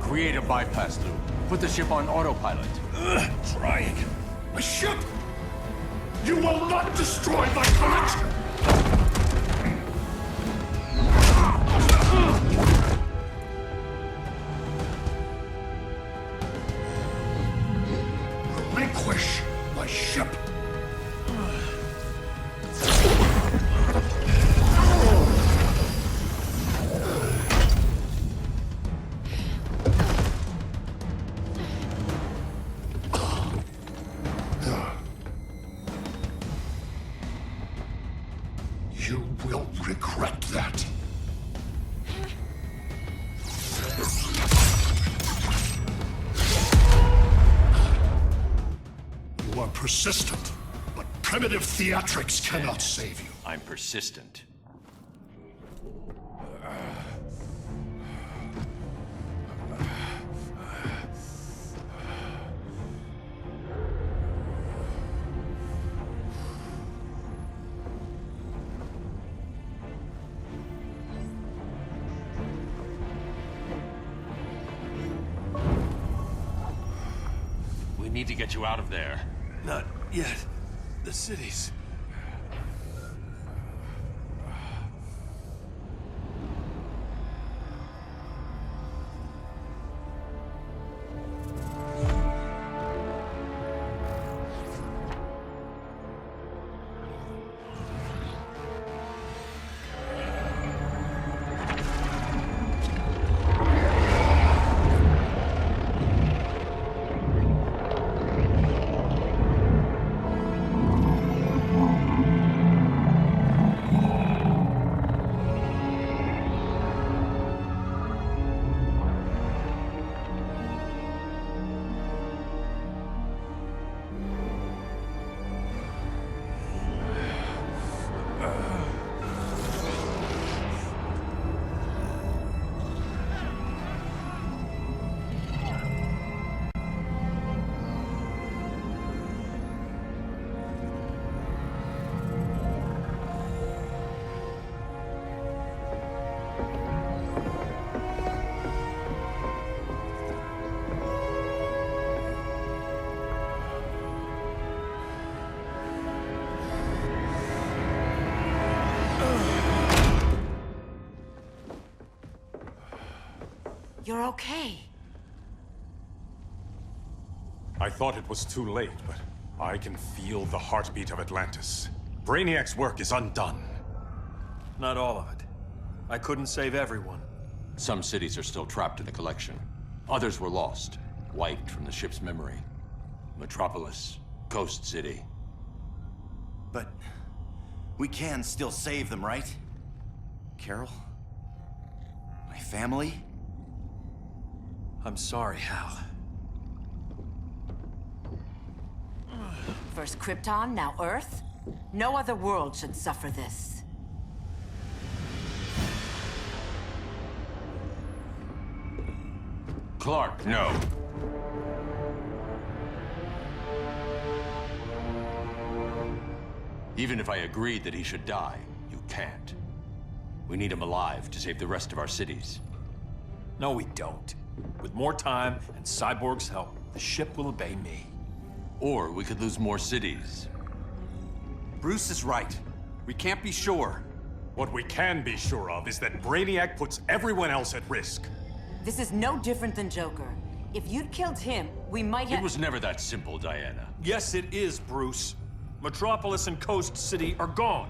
Create a bypass loop. Put the ship on autopilot. Trying. A ship! You will not destroy my collection! Relinquish my ship! You will regret that. You are persistent, but primitive theatrics cannot save you. I'm persistent. We need to get you out of there. Not yet. The city's... You're okay. I thought it was too late, but I can feel the heartbeat of Atlantis. Brainiac's work is undone. Not all of it. I couldn't save everyone. Some cities are still trapped in the collection. Others were lost, wiped from the ship's memory. Metropolis, Coast City. But we can still save them, right? Carol? My family? I'm sorry, Hal. First Krypton, now Earth? No other world should suffer this. Clark, no. Even if I agreed that he should die, you can't. We need him alive to save the rest of our cities. No, we don't. With more time and Cyborg's help, the ship will obey me. Or we could lose more cities. Bruce is right. We can't be sure. What we can be sure of is that Brainiac puts everyone else at risk. This is no different than Joker. If you'd killed him, we might have— It was never that simple, Diana. Yes, it is, Bruce. Metropolis and Coast City are gone.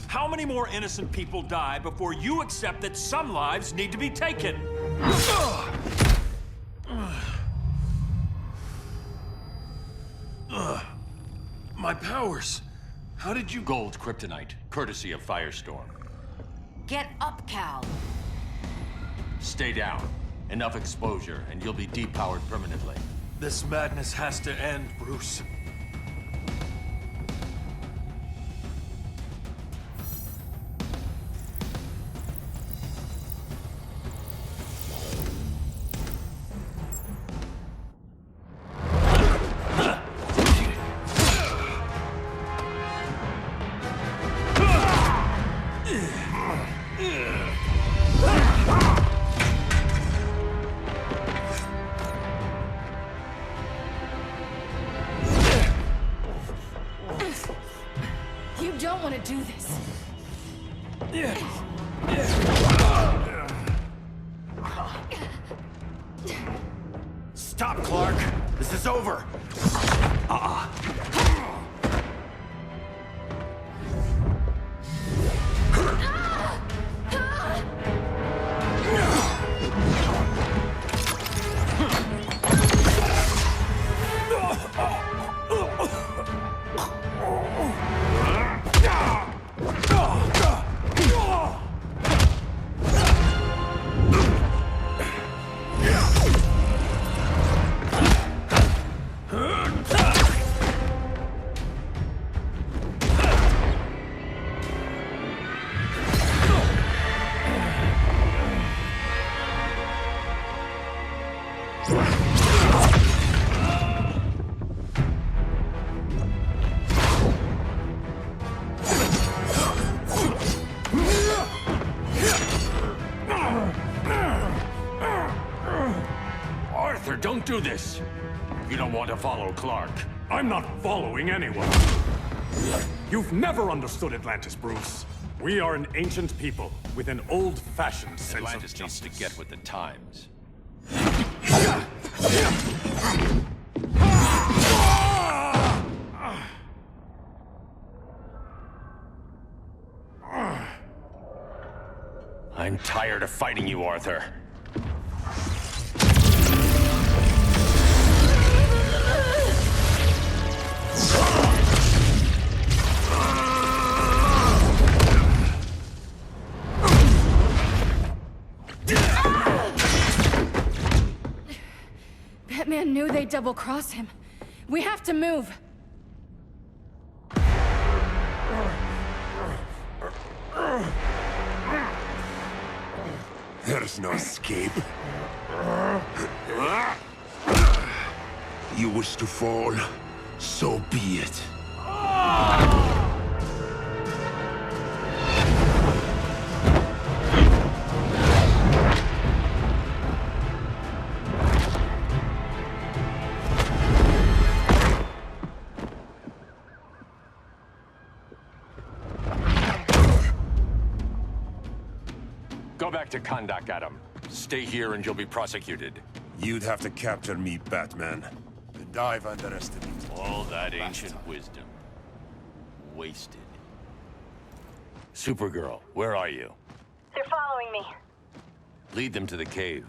How many more innocent people die before you accept that some lives need to be taken? My powers. How did you— Gold kryptonite, courtesy of Firestorm. Get up, Cal. Stay down. Enough exposure, and you'll be depowered permanently. This madness has to end, Bruce. You don't want to do this. Stop, Clark! This is over! Arthur, don't do this! You don't want to follow Clark. I'm not following anyone. You've never understood Atlantis, Bruce. We are an ancient people with an old-fashioned sense Atlantis of needs justice. to get with the times. I'm tired of fighting you, Arthur. Batman knew they'd double-cross him. We have to move. There's no escape. You wish to fall, so be it. Go back to Kahndaq, Adam. Stay here and you'll be prosecuted. You'd have to capture me, Batman. And I've underestimated All that ancient wisdom. Wasted. Supergirl, where are you? They're following me. Lead them to the cave.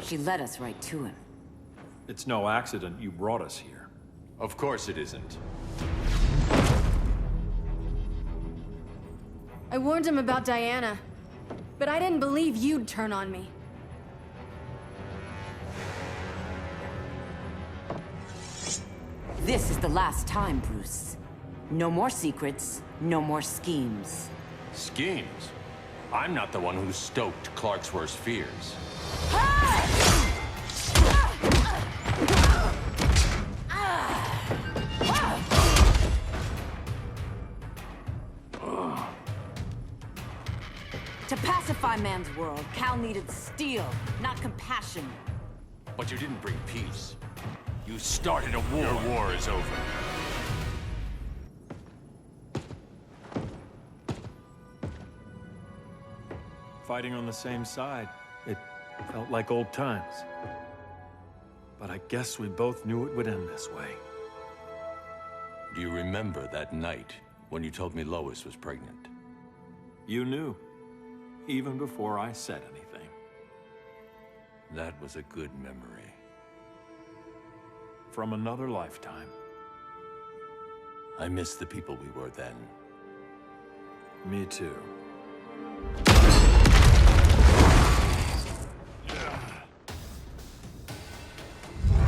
She led us right to him. It's no accident you brought us here. Of course it isn't. I warned him about Diana, but I didn't believe you'd turn on me. This is the last time, Bruce. No more secrets, no more schemes. Schemes? I'm not the one who stoked Clark's worst fears. To pacify man's world, Cal needed steel, not compassion. But you didn't bring peace. You started a war. Your war is over. Fighting on the same side, it felt like old times. But I guess we both knew it would end this way. Do you remember that night when you told me Lois was pregnant? You knew, even before I said anything. That was a good memory. From another lifetime. I miss the people we were then. Me too.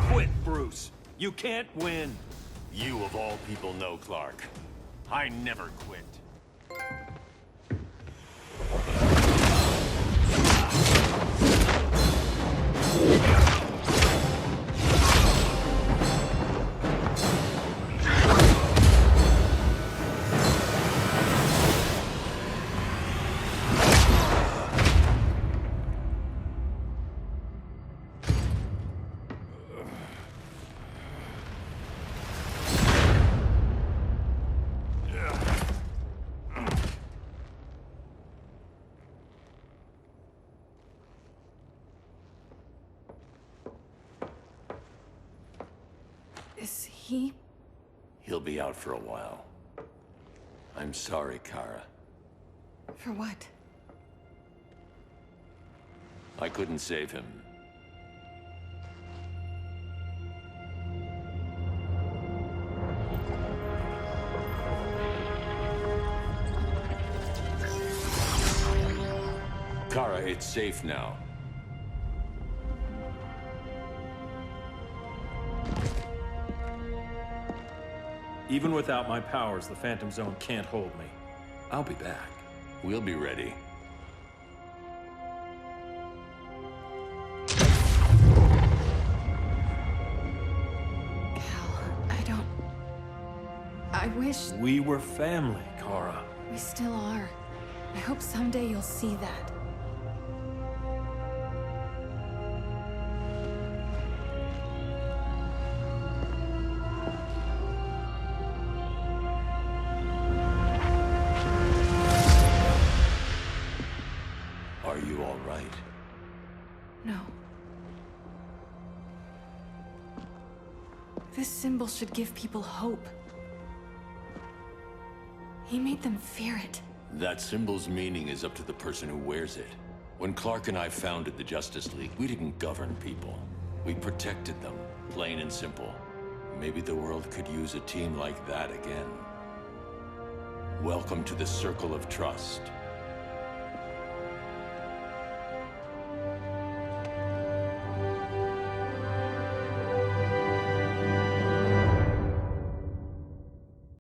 Quit, Bruce. You can't win. You of all people know Clark. I never quit. Is he? He'll be out for a while. I'm sorry, Kara. For what? I couldn't save him. Kara, it's safe now. Even without my powers, the Phantom Zone can't hold me. I'll be back. We'll be ready. I wish... We were family, Kara. We still are. I hope someday you'll see that. Are you all right? No. This symbol should give people hope. He made them fear it. That symbol's meaning is up to the person who wears it. When Clark and I founded the Justice League, we didn't govern people. We protected them, plain and simple. Maybe the world could use a team like that again. Welcome to the Circle of Trust.